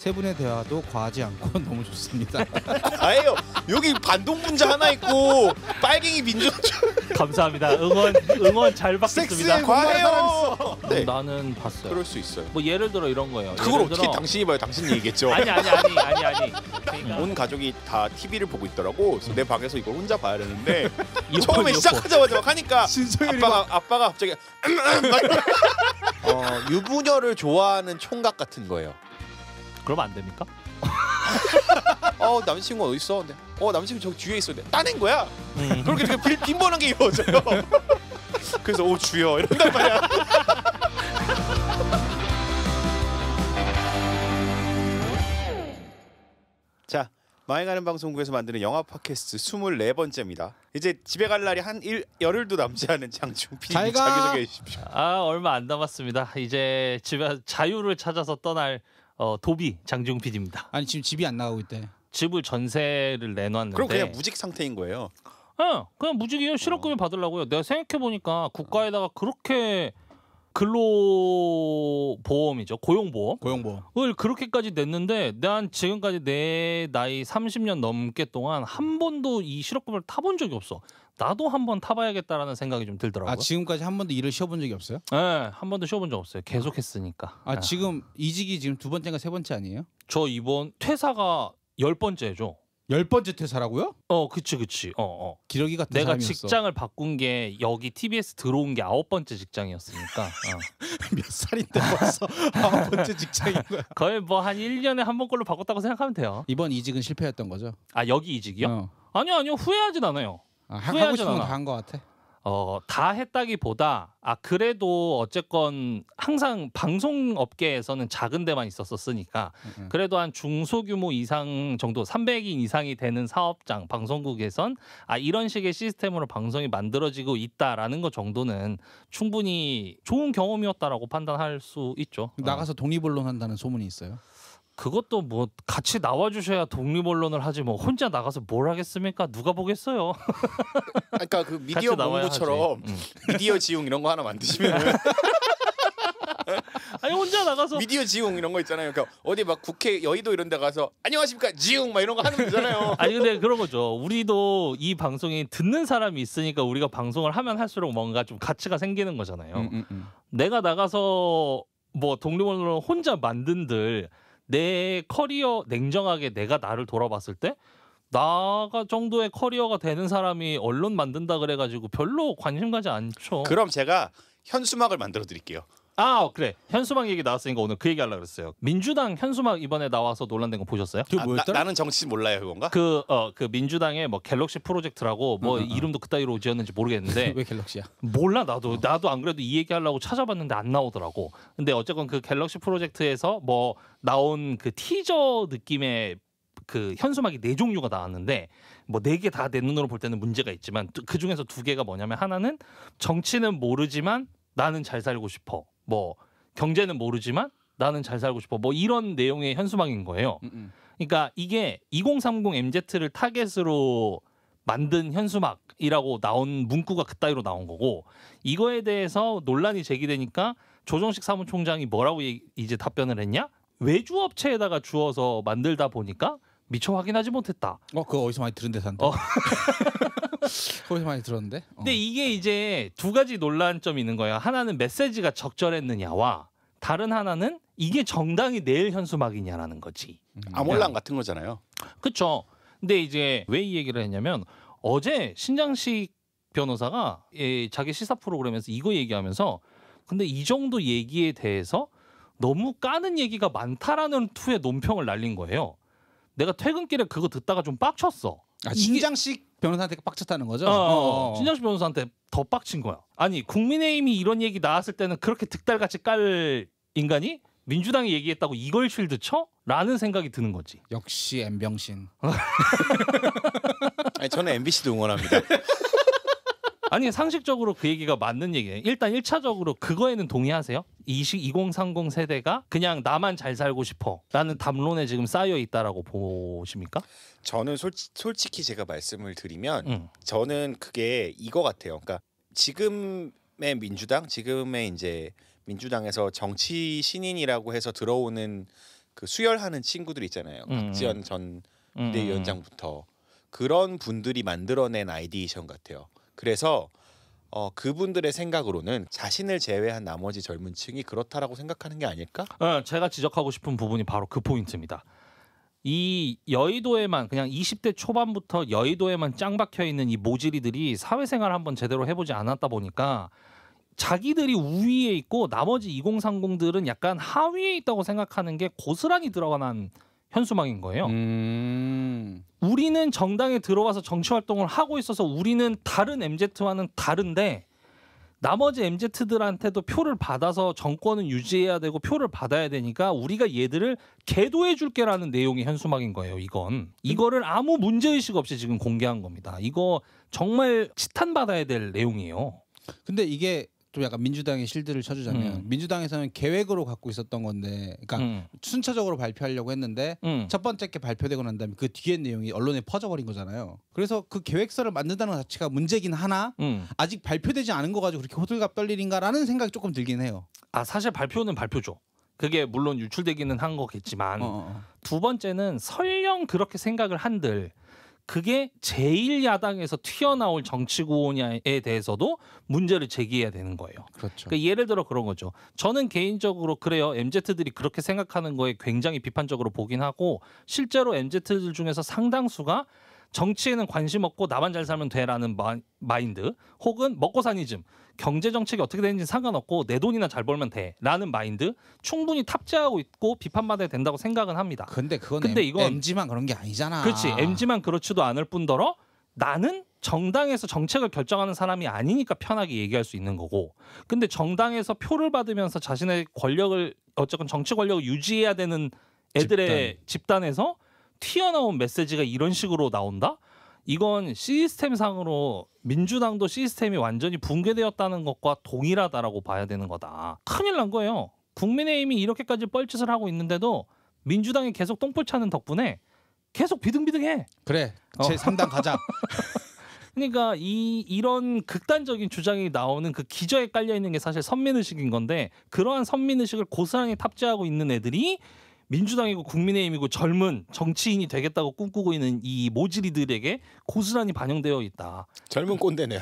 세 분의 대화도 과하지 않고 너무 좋습니다. 아예요. 여기 반동 분자 하나 있고 빨갱이 민주 감사합니다. 응원 잘 섹스에 받겠습니다. 과해요. 네. 나는 봤어요. 그럴 수 있어요. 뭐 예를 들어 이런 거예요. 그걸 예를 어떻게 들어- 당신이 봐요? 당신 얘기겠죠. 아니. 그러니까 온 가족이 다 TV를 보고 있더라고. 그래서 내 방에서 이걸 혼자 봐야 되는데 이어폰, 처음에 이어폰. 시작하자마자 막 하니까 신성일이가 아빠가 갑자기 유부녀를 좋아하는 총각 같은 거예요. 그러면 안 됩니까? 남친구 어디 있어? 근데 남친구 저기 뒤에 있어. 근데 따낸 거야. 음. 그렇게 되게 빈번한 게 이루어져요. 그래서 오 주여 이런단 말이야. 자, 망해가는 방송국에서 만드는 영화 팟캐스트 24번째입니다. 이제 집에 갈 날이 열흘도 남지 않은 장충 PD 잘 가. 자기소개해 주십시오. 얼마 안 남았습니다. 이제 집에 자유를 찾아서 떠날 도비 장중 PD입니다. 아니 지금 집이 안 나가고 있대. 집을 전세를 내놨는데 그럼 그냥 무직 상태인 거예요. 그냥 무직이에요. 실업급여 받으려고요. 내가 생각해 보니까 국가에다가 그렇게 근로보험이죠. 고용보험을 고용보험. 그렇게까지 냈는데 난 지금까지 내 나이 30년 넘게 동안 한 번도 이 실업급여를 타본 적이 없어. 나도 한번 타봐야겠다라는 생각이 좀 들더라고요. 아 지금까지 한 번도 일을 쉬어본 적이 없어요? 네, 한 번도 쉬어본 적 없어요. 계속 했으니까. 아 지금 이직이 지금 두 번째인가 세 번째 아니에요? 저 이번 퇴사가 10번째죠. 10번째 퇴사라고요? 그치. 기러기 같은 내가 사람이었어. 직장을 바꾼 게 여기 TBS 들어온 게 9번째 직장이었으니까 몇 살인데 벌써 9번째 직장인 거야. 거의 뭐 한 1년에 한 번 꼴로 바꿨다고 생각하면 돼요. 이번 이직은 실패였던 거죠? 여기 이직이요? 어. 아니요. 후회하진 않아요. 하고 후회하진 싶은 건 않아. 다 한 거 같아. 다 했다기보다 그래도 어쨌건 항상 방송업계에서는 작은 데만 있었으니까 그래도 한 중소규모 이상 정도 300인 이상이 되는 사업장 방송국에선 이런 식의 시스템으로 방송이 만들어지고 있다라는 것 정도는 충분히 좋은 경험이었다라고 판단할 수 있죠. 나가서 독립언론 한다는 소문이 있어요. 그것도 뭐 같이 나와주셔야 독립언론을 하지 뭐 혼자 나가서 뭘 하겠습니까? 누가 보겠어요? 그러니까 그 미디어 같이 나와야 공부처럼 하지. 미디어 지용 이런 거 하나 만드시면 혼자 나가서 미디어 지용 이런 거 있잖아요. 그러니까 어디 막 국회 여의도 이런 데 가서 안녕하십니까 지용 막 이런 거 하는 거잖아요. 근데 그런 거죠. 우리도 이 방송이 듣는 사람이 있으니까 우리가 방송을 하면 할수록 뭔가 좀 가치가 생기는 거잖아요. 내가 나가서 뭐 독립언론을 혼자 만든들 내 커리어 냉정하게 내가 나를 돌아봤을 때 나가 정도의 커리어가 되는 사람이 언론 만든다 그래가지고 별로 관심 가지 않죠. 그럼 제가 현수막을 만들어 드릴게요. 그래. 현수막 얘기 나왔으니까 오늘 그 얘기 하려고 그랬어요. 민주당 현수막 이번에 나와서 논란된 거 보셨어요? 그게 뭐였더라? 나는 정치 몰라요 그건가? 그 민주당의 뭐 갤럭시 프로젝트라고 뭐 이름도 그따위로 지었는지 모르겠는데 왜 갤럭시야? 몰라 나도 안 그래도 이 얘기하려고 찾아봤는데 안 나오더라고. 근데 어쨌건 그 갤럭시 프로젝트에서 뭐 나온 그 티저 느낌의 그 현수막이 4종류가 나왔는데 뭐 4개 다 내 눈으로 볼 때는 문제가 있지만 그 중에서 2개가 뭐냐면 하나는 정치는 모르지만 나는 잘 살고 싶어. 뭐 경제는 모르지만 나는 잘 살고 싶어. 뭐 이런 내용의 현수막인 거예요. 그러니까 이게 2030 MZ를 타겟으로 만든 현수막이라고 나온 문구가 그따위로 나온 거고 이거에 대해서 논란이 제기되니까 조정식 사무총장이 뭐라고 이제 답변을 했냐? 외주업체에다가 주어서 만들다 보니까 미처 확인하지 못했다. 그거 어디서 많이 들은 데서 한다. 거기서 많이 들었는데. 근데 이게 이제 두 가지 논란점이 있는 거예요. 하나는 메시지가 적절했느냐와 다른 하나는 이게 정당이 낼 현수막이냐라는 거지. 아몰랑 같은 거잖아요. 그렇죠. 근데 이제 왜 이 얘기를 했냐면 어제 신장식 변호사가 자기 시사 프로그램에서 이거 얘기하면서 근데 이 정도 얘기에 대해서 너무 까는 얘기가 많다라는 투의 논평을 날린 거예요. 내가 퇴근길에 그거 듣다가 좀 빡쳤어. 신장식 변호사한테 빡쳤다는 거죠? 신장식 변호사한테 더 빡친 거야. 아니 국민의힘이 이런 얘기 나왔을 때는 그렇게 득달같이 깔 인간이 민주당이 얘기했다고 이걸 쉴드 쳐? 라는 생각이 드는 거지. 역시 엠병신. 저는 MBC도 응원합니다. 아니 상식적으로 그 얘기가 맞는 얘기예요. 일단 1차적으로 그거에는 동의하세요? 2030 세대가 그냥 나만 잘 살고 싶어 라는 담론에 지금 쌓여 있다라고 보십니까? 저는 솔직히 제가 말씀을 드리면 저는 그게 이거 같아요. 그러니까 지금의 민주당, 지금의 이제 민주당에서 정치 신인이라고 해서 들어오는 그 수혈하는 친구들 있잖아요. 박지원 전 비대위원장부터 그런 분들이 만들어낸 아이디에이션 같아요. 그래서 그분들의 생각으로는 자신을 제외한 나머지 젊은 층이 그렇다라고 생각하는 게 아닐까? 제가 지적하고 싶은 부분이 바로 그 포인트입니다. 이 여의도에만 그냥 20대 초반부터 여의도에만 짱 박혀 있는 이 모질이들이 사회생활 한번 제대로 해보지 않았다 보니까 자기들이 우위에 있고 나머지 2030들은 약간 하위에 있다고 생각하는 게 고스란히 들어간 현수막인 거예요. 우리는 정당에 들어와서 정치 활동을 하고 있어서 우리는 다른 MZ와는 다른데 나머지 MZ들한테도 표를 받아서 정권은 유지해야 되고 표를 받아야 되니까 우리가 얘들을 계도해 줄게라는 내용의 현수막인 거예요. 이거를 아무 문제의식 없이 지금 공개한 겁니다. 이거 정말 지탄받아야 될 내용이에요. 근데 이게 좀 약간 민주당의 실드를 쳐주자면 민주당에서는 계획으로 갖고 있었던 건데, 그러니까 순차적으로 발표하려고 했는데 첫 번째 게 발표되고 난 다음에 그 뒤에 내용이 언론에 퍼져버린 거잖아요. 그래서 그 계획서를 만든다는 것 자체가 문제긴 하나 아직 발표되지 않은 거 가지고 그렇게 호들갑 떨 일인가라는 생각이 조금 들긴 해요. 사실 발표는 발표죠. 그게 물론 유출되기는 한 거겠지만 두 번째는 설령 그렇게 생각을 한들 그게 제1야당에서 튀어나올 정치구호냐에 대해서도 문제를 제기해야 되는 거예요. 그렇죠. 그러니까 예를 들어 그런 거죠. 저는 개인적으로 그래요. MZ들이 그렇게 생각하는 거에 굉장히 비판적으로 보긴 하고 실제로 MZ들 중에서 상당수가 정치에는 관심 없고 나만 잘 살면 돼라는 마인드 혹은 먹고사니즘 경제 정책이 어떻게 되는지 상관없고 내 돈이나 잘 벌면 돼라는 마인드 충분히 탑재하고 있고 비판받아야 된다고 생각은 합니다. 근데 이건 MZ만 그런 게 아니잖아. 그렇지. MZ만 그렇지도 않을 뿐더러 나는 정당에서 정책을 결정하는 사람이 아니니까 편하게 얘기할 수 있는 거고 근데 정당에서 표를 받으면서 자신의 권력을 어쨌건 정치 권력을 유지해야 되는 애들의 집단에서 튀어나온 메시지가 이런 식으로 나온다? 이건 시스템상으로 민주당도 시스템이 완전히 붕괴되었다는 것과 동일하다라고 봐야 되는 거다. 큰일 난 거예요. 국민의힘이 이렇게까지 뻘짓을 하고 있는데도 민주당이 계속 똥볼 차는 덕분에 계속 비등비등해. 그래. 제 3당 가자. 그러니까 이런 극단적인 주장이 나오는 그 기저에 깔려 있는 게 사실 선민의식인 건데 그러한 선민의식을 고스란히 탑재하고 있는 애들이 민주당이고 국민의힘이고 젊은 정치인이 되겠다고 꿈꾸고 있는 이 모질이들에게 고스란히 반영되어 있다. 젊은 꼰대네요.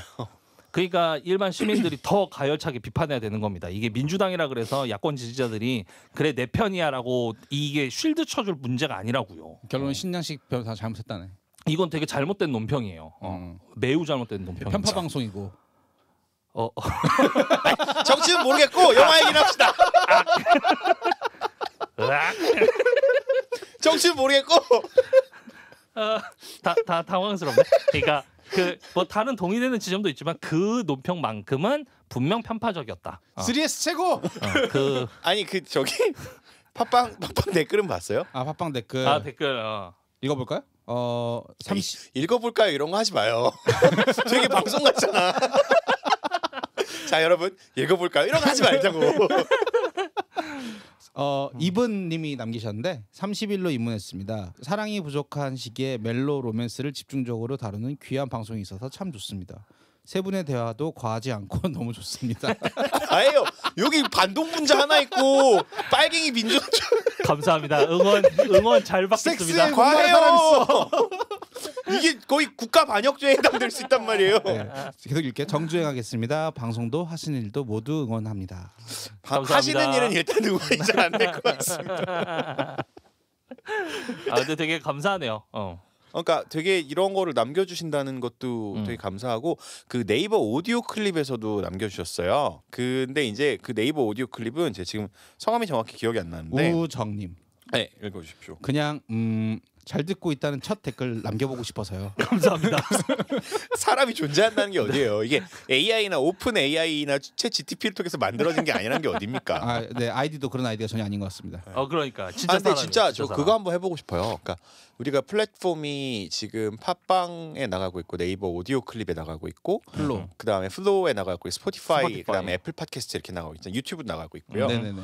그러니까 일반 시민들이 더 가열차게 비판해야 되는 겁니다. 이게 민주당이라 그래서 야권 지지자들이 그래 내 편이야라고 이게 쉴드 쳐줄 문제가 아니라고요. 결론은 신장식 변호사 잘못했다네. 이건 되게 잘못된 논평이에요. 매우 잘못된 논평. 편파 방송이고. 정치는 모르겠고 영화 얘기나 합시다. 정치는 모르겠고 다 당황스럽네. 그러니까 그 뭐 다른 동의되는 지점도 있지만 그 논평만큼은 분명 편파적이었다. 3S 최고. 아니 그 저기 팟빵 댓글은 봤어요? 팟빵 댓글. 댓글. 읽어볼까요? 30 읽어볼까요? 이런 거 하지 마요. 되게 방송 같잖아. 자 여러분 읽어볼까요? 이런 거 하지 말자고. 이분님이 남기셨는데 30일로 입문했습니다. 사랑이 부족한 시기에 멜로 로맨스를 집중적으로 다루는 귀한 방송이 있어서 참 좋습니다. 세 분의 대화도 과하지 않고 너무 좋습니다. 아예요. 여기 반동 문자 하나 있고 빨갱이 민주. 감사합니다. 응원 잘 받겠습니다. 과해요. 이게 거의 국가 반역죄에 해당될 수 있단 말이에요. 네, 계속 읽게 정주행하겠습니다. 방송도 하시는 일도 모두 응원합니다. 하시는 일은 일단 응원이 잘 안 될 것 같습니다. 근데 되게 감사하네요. 그러니까 되게 이런 거를 남겨주신다는 것도 되게 감사하고 그 네이버 오디오 클립에서도 남겨주셨어요. 근데 이제 그 네이버 오디오 클립은 제가 지금 성함이 정확히 기억이 안 나는데 우정님. 네, 읽어주십시오. 그냥 잘 듣고 있다는 첫 댓글 남겨보고 싶어서요. 감사합니다. 사람이 존재한다는 게 어디예요? 이게 AI나 오픈 AI나 챗 GTP를 통해서 만들어진 게 아니라는 게 어딥니까? 네, 아이디도 그런 아이디가 전혀 아닌 것 같습니다. 그러니까 진짜 근데 진짜 저 그거 한번 해보고 싶어요. 그러니까 우리가 플랫폼이 지금 팟빵에 나가고 있고 네이버 오디오 클립에 나가고 있고 플로 그다음에 플로우에 나가고 있고 스포티파이 그다음에 애플 팟캐스트 이렇게 나가고 있잖아요. 유튜브 나가고 있고요. 네네네.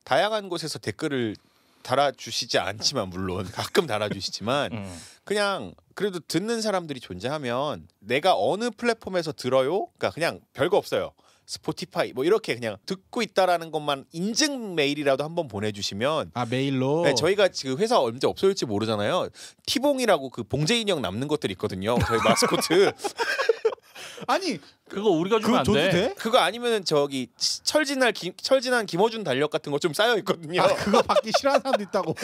다양한 곳에서 댓글을 달아주시지 않지만 물론 가끔 달아주시지만 그냥 그래도 듣는 사람들이 존재하면 내가 어느 플랫폼에서 들어요? 그러니까 그냥 별거 없어요. 스포티파이 뭐 이렇게 그냥 듣고 있다라는 것만 인증 메일이라도 한번 보내주시면 메일로 네, 저희가 지금 회사 언제 없어질지 모르잖아요. 티봉이라고 그 봉제 인형 남는 것들 있거든요. 저희 마스코트. 아니 그거 우리가 주면 안 돼. 돼? 그거 아니면은 저기 철진한 김어준 달력 같은 거 좀 쌓여 있거든요. 그거 받기 싫어하는 사람도 있다고.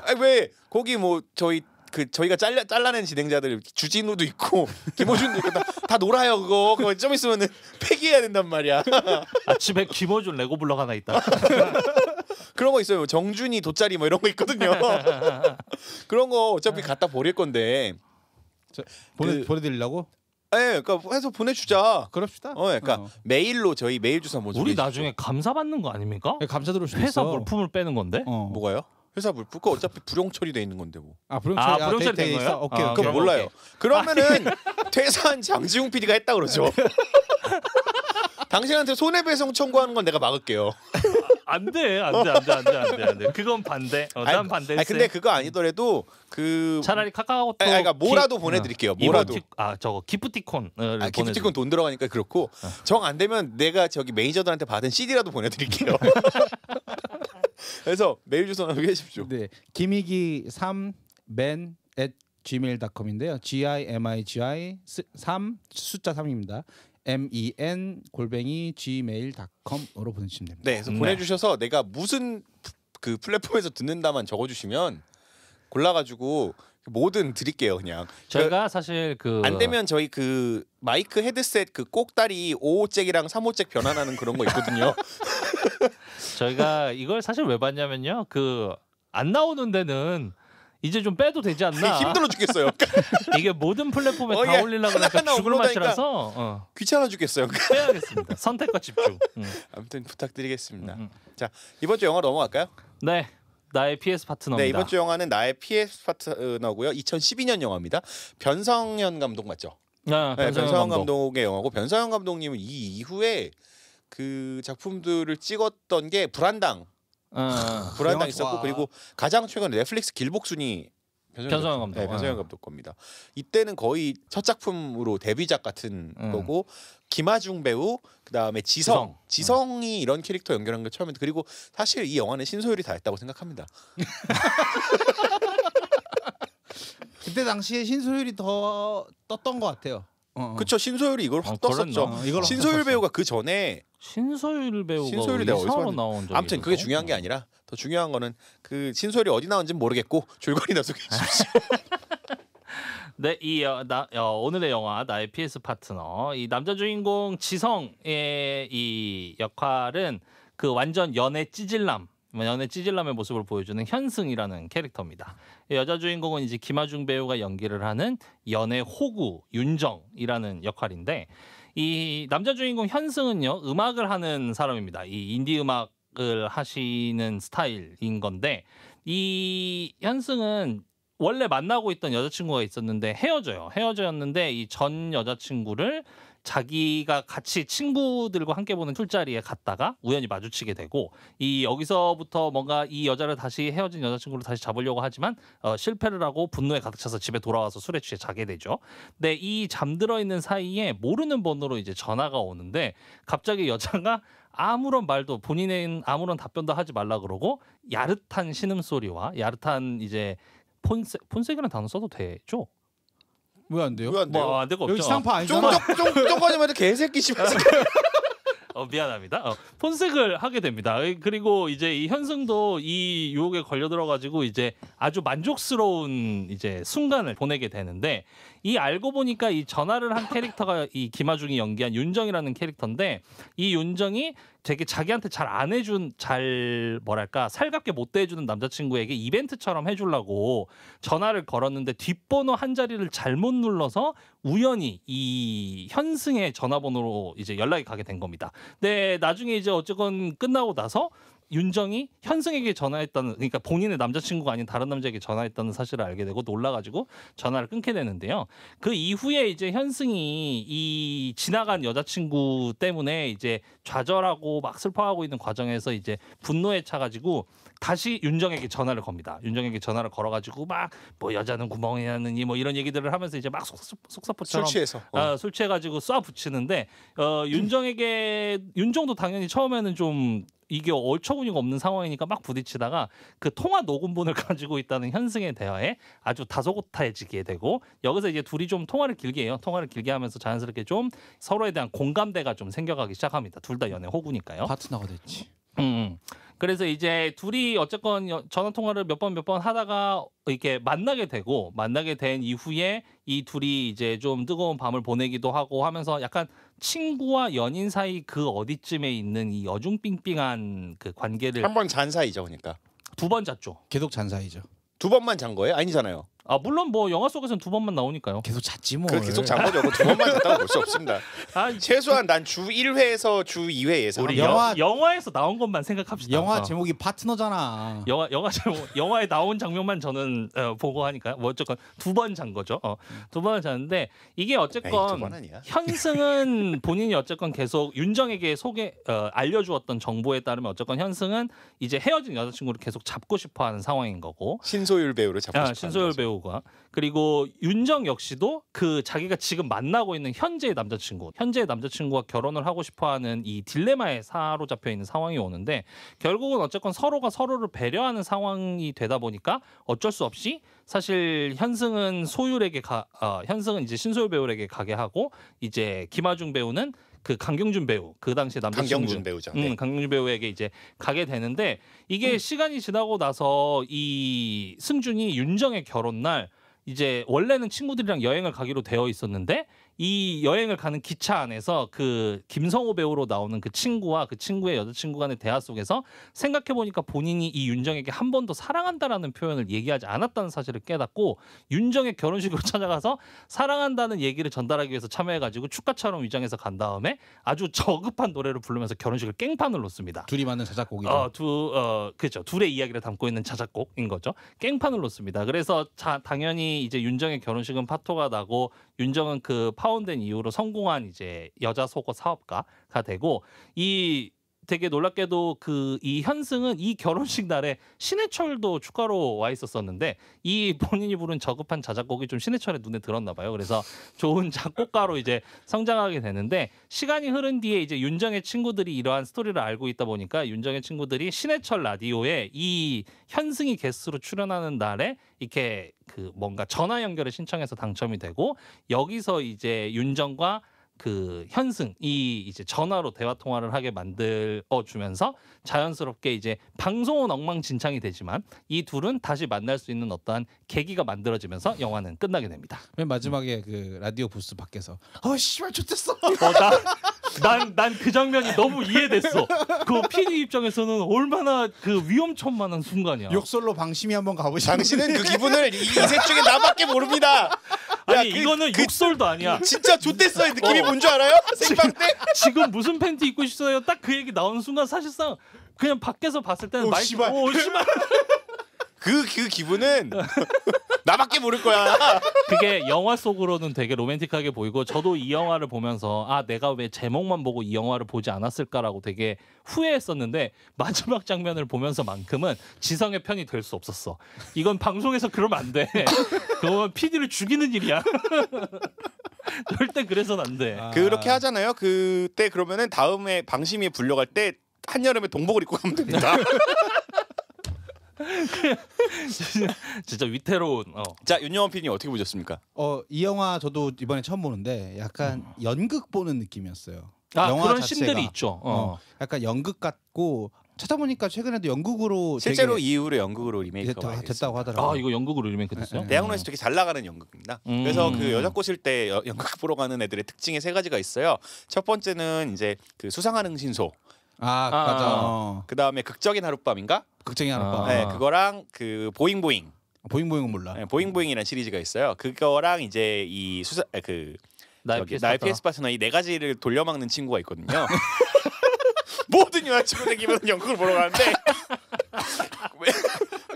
아니 왜 거기 뭐 저희가 잘라낸 진행자들 주진우도 있고 김어준도 있고 다 놀아요 그거 좀 있으면은 폐기해야 된단 말이야. 집에 김어준 레고 블럭 하나 있다. 그런 거 있어요. 정준이 돗자리 뭐 이런 거 있거든요. 그런 거 어차피 갖다 버릴 건데 보내드리려고? 네, 그러니까 해서 보내주자. 그럽시다. 그러니까 메일로 저희 메일 주소 한번 우리 보내주십시오. 나중에 감사 받는 거 아닙니까? 감사 들어올 수 회사 있어. 물품을 빼는 건데. 뭐가요? 회사 물품 그거 어차피 불용 처리돼 있는 건데 뭐. 불용 처리 된 거예요? 오케이. 그거 몰라요. 그러면은 퇴사한 장지웅 PD가 했다 그러죠. 당신한테 손해배상 청구하는 건 내가 막을게요. 안 돼. 그건 반대. 난 반대. 근데 그거 아니더라도 차라리 카카오톡. 그러니까 뭐라도 보내드릴게요. 뭐라도. 저거 기프티콘. 기프티콘 돈 들어가니까 그렇고 정 안 되면 내가 저기 매니저들한테 받은 CD라도 보내드릴게요. 그래서 메일 주소 한번 해주십시오. 네, 김희기 3men@gmail.com인데요. GIMIGI 3 숫자 3입니다. men@gmail.com으로 보내주시면 됩니다. 네, 그래서 보내주셔서 내가 무슨 그 플랫폼에서 듣는다만 적어주시면 골라가지고 뭐든 드릴게요 그냥. 저희가 사실 안 되면 저희 그 마이크 헤드셋 그 꼭다리 5호잭이랑 3호잭 변환하는 그런 거 있거든요. 저희가 이걸 사실 왜 봤냐면요. 안 나오는 데는 이제 좀 빼도 되지 않나. 힘들어 죽겠어요. 이게 모든 플랫폼에 다 올리려고 하니까 죽을 맛이라서 귀찮아 죽겠어요. 빼야겠습니다. 선택과 집중. 아무튼 부탁드리겠습니다. 자, 이번 주 영화 넘어갈까요? 네. 나의 PS 파트너입니다. 네, 이번 주 영화는 나의 PS 파트너고요. 2012년 영화입니다. 변성현 감독 맞죠? 네, 변성현 감독의 영화고 변성현 감독님은 이 이후에 그 작품들을 찍었던 게 불안당 있었고 그리고 가장 최근에 넷플릭스 길복순이 변성현 감독. 네, 변성현 감독 겁니다. 이때는 거의 첫 작품으로 데뷔작 같은 거고 김하중 배우 그다음에 지성이 이런 캐릭터 연결한 게 처음인데 그리고 사실 이 영화는 신소율이 다 했다고 생각합니다. 그때 당시에 신소율이 더 떴던 것 같아요. 그쵸, 신소율이 이걸 확 떴었죠. 신소율 배우가 그 전에 신소율 배우가 신소율이 이사로 나온 적이 아무튼 그게 중요한 게 아니라 더 중요한 거는 그 신소율이 어디 나온지는 모르겠고 줄거리 소개해 주십시오. 네, 오늘의 영화 나의 PS 파트너 이 남자 주인공 지성의 이 역할은 그 완전 연애 찌질남의 모습을 보여주는 현승이라는 캐릭터입니다. 여자 주인공은 이제 김하중 배우가 연기를 하는 연애 호구 윤정이라는 역할인데 이 남자 주인공 현승은요 음악을 하는 사람입니다. 이 인디 음악을 하시는 스타일인 건데 이 현승은 원래 만나고 있던 여자친구가 있었는데 헤어졌는데 이 전 여자친구를 자기가 같이 친구들과 함께 보는 술자리에 갔다가 우연히 마주치게 되고 여기서부터 뭔가 이 여자를 다시 헤어진 여자친구를 다시 잡으려고 하지만 실패를 하고 분노에 가득 차서 집에 돌아와서 술에 취해 자게 되죠. 근데 이 잠들어 있는 사이에 모르는 번호로 이제 전화가 오는데 갑자기 여자가 아무런 말도 본인은 아무런 답변도 하지 말라 그러고 야릇한 신음소리와 야릇한 이제 폰색이라는 단어 써도 되죠? 왜 안 돼요? 왜 안 돼요? 뭐 안 되고 없죠. 여기 상파 아니잖아. 쫑쫑쫑쫑까지만 해도 개새끼 씨발. 미안합니다. 폰색을 하게 됩니다. 그리고 이제 이 현승도 이 유혹에 걸려 들어가지고 이제 아주 만족스러운 이제 순간을 보내게 되는데 이 알고 보니까 이 전화를 한 캐릭터가 이 김하중이 연기한 윤정이라는 캐릭터인데 이 윤정이 되게 자기한테 잘 안 해준 뭐랄까 살갑게 못 대해주는 남자친구에게 이벤트처럼 해주려고 전화를 걸었는데 뒷번호 한 자리를 잘못 눌러서 우연히 이 현승의 전화번호로 이제 연락이 가게 된 겁니다. 근데 나중에 이제 어쨌건 끝나고 나서 윤정이 현승에게 전화했다는, 그러니까 본인의 남자친구가 아닌 다른 남자에게 전화했다는 사실을 알게 되고 놀라가지고 전화를 끊게 되는데요. 그 이후에 이제 현승이 이 지나간 여자친구 때문에 이제 좌절하고 막 슬퍼하고 있는 과정에서 이제 분노에 차가지고 다시 윤정에게 전화를 겁니다. 윤정에게 전화를 걸어가지고 막 뭐 여자는 구멍이 나느니 뭐 이런 얘기들을 하면서 이제 막 속사포처럼 술 취해서 술 취해가지고 쏴 붙이는데 윤정도 당연히 처음에는 좀 이게 어처구니가 없는 상황이니까 막 부딪히다가 그 통화 녹음본을 가지고 있다는 현승의 대화에 아주 다소곳해지게 되고 여기서 이제 둘이 좀 통화를 길게 해요. 통화를 길게 하면서 자연스럽게 좀 서로에 대한 공감대가 좀 생겨가기 시작합니다. 둘 다 연애 호구니까요. 파트너가 됐지. 그래서 이제 둘이 어쨌건 전화 통화를 몇 번 하다가 이렇게 만나게 된 이후에 이 둘이 이제 좀 뜨거운 밤을 보내기도 하고 하면서 약간 친구와 연인 사이 그 어디쯤에 있는 이 어중삥삥한 그 관계를 한 번 잔 사이죠, 그러니까. 2번 잤죠. 계속 잔 사이죠. 2번만 잔 거예요? 아니잖아요. 아 물론 뭐 영화 속에서는 2번만 나오니까요. 계속 잤지 뭐. 그 계속 잔 거죠. 2번만 잤다고 볼 수 없습니다. 최소한 난 주 1회에서 주 2회 예상. 우리 영화- 영화에서 나온 것만 생각합시다. 영화 제목이 파트너잖아. 영화 제목, 영화에 나온 장면만 저는 보고 하니까 뭐 어쨌건 2번 잔 거죠. 2번을 잤는데 이게 에이, 어쨌건 2번 아니야. 현승은 본인이 어쨌건 계속 윤정에게 알려주었던 정보에 따르면 어쨌건 현승은 이제 헤어진 여자친구를 계속 잡고 싶어하는 상황인 거고. 신소율 배우를 잡고 싶어. 신소율 배우가 그리고 윤정 역시도 그 자기가 지금 만나고 있는 현재의 남자친구와 결혼을 하고 싶어하는 이 딜레마에 사로잡혀 있는 상황이 오는데 결국은 어쨌건 서로가 서로를 배려하는 상황이 되다 보니까 어쩔 수 없이 사실 현승은 현승은 이제 신소율 배우에게 가게 하고 이제 김하중 배우는 그 강경준 배우 그 당시 남자친구 강경준 배우죠. 네. 강경준 배우에게 이제 가게 되는데 이게 시간이 지나고 나서 이 승준이 윤정의 결혼 날 이제 원래는 친구들이랑 여행을 가기로 되어 있었는데 이 여행을 가는 기차 안에서 그 김성호 배우로 나오는 그 친구와 그 친구의 여자친구 간의 대화 속에서 생각해보니까 본인이 이 윤정에게 한 번도 사랑한다라는 표현을 얘기하지 않았다는 사실을 깨닫고 윤정의 결혼식으로 찾아가서 사랑한다는 얘기를 전달하기 위해서 참여해가지고 축가처럼 위장해서 간 다음에 아주 저급한 노래를 부르면서 결혼식을 깽판을 놓습니다. 둘이 만든 자작곡이죠. 그렇죠. 둘의 이야기를 담고 있는 자작곡인 거죠. 깽판을 놓습니다. 그래서 당연히 이제 윤정의 결혼식은 파토가 나고 윤정은 그 파혼된 이후로 성공한 이제 여자 속옷 사업가가 되고 이 되게 놀랍게도 그 이 현승은 이 결혼식 날에 신해철도 축가로 와 있었었는데 이 본인이 부른 저급한 자작곡이 좀 신해철의 눈에 들었나 봐요. 그래서 좋은 작곡가로 이제 성장하게 되는데 시간이 흐른 뒤에 이제 윤정의 친구들이 이러한 스토리를 알고 있다 보니까 윤정의 친구들이 신해철 라디오에 이 현승이 게스트로 출연하는 날에 이렇게 그 뭔가 전화 연결을 신청해서 당첨이 되고 여기서 이제 윤정과 그 현승이 이제 전화로 대화 통화를 하게 만들어 주면서 자연스럽게 이제 방송은 엉망진창이 되지만 이 둘은 다시 만날 수 있는 어떠한 계기가 만들어지면서 영화는 끝나게 됩니다. 맨 마지막에 그 라디오 부스 밖에서 씨발 좋댔어. 난 그 장면이 너무 이해됐어. 그 PD 입장에서는 얼마나 그 위험천만한 순간이야. 욕설로 방심이 한번 가보시죠. 당신은 그 기분을 이 셋 중에 나밖에 모릅니다. 아니 이거는 욕설도 아니야. 진짜 좋댔어의 느낌이 뭔 줄 알아요? 생방 때? 지금 무슨 팬티 입고 싶어요? 딱 그 얘기 나오는 순간 사실상 그냥 밖에서 봤을 때는 씨발. 씨발. 그 기분은 나밖에 모를 거야. 그게 영화 속으로는 되게 로맨틱하게 보이고 저도 이 영화를 보면서 내가 왜 제목만 보고 이 영화를 보지 않았을까라고 되게 후회했었는데 마지막 장면을 보면서만큼은 지성의 편이 될 수 없었어. 이건 방송에서 그러면 안 돼. 그건 PD를 죽이는 일이야. 절대 그래서는 안 돼. 그렇게 하잖아요. 그때 그러면은 다음에 방심이 불려갈 때 한여름에 동복을 입고 가면 됩니다. 진짜 위태로운. 자, 윤영원 PD님 어떻게 보셨습니까? 이 영화 저도 이번에 처음 보는데 약간 연극 보는 느낌이었어요. 영화 그런 자체가. 씬들이 있죠. 약간 연극 같고 찾아보니까 최근에도 연극으로 실제로 이후로 연극으로 리메이크가 됐다고 하더라고요. 이거 연극으로 리메이크 됐어요? 대학로에서 되게 잘 나가는 연극입니다. 그래서 그 여자 꼬실 때 연극 보러 가는 애들의 특징이 3가지가 있어요. 첫 번째는 이제 그 수상한 흥신소. 맞아. 그 다음에 극적인 하룻밤인가? 극적인 하룻밤. 네, 그거랑 그 보잉보잉. 보잉보잉은 몰라. 네, 보잉보잉이라는 시리즈가 있어요. 그거랑 이제 이 나의 PS 파트너 이 4가지를 돌려막는 친구가 있거든요. 모든 여자친구들 기본 연극을 보러 가는데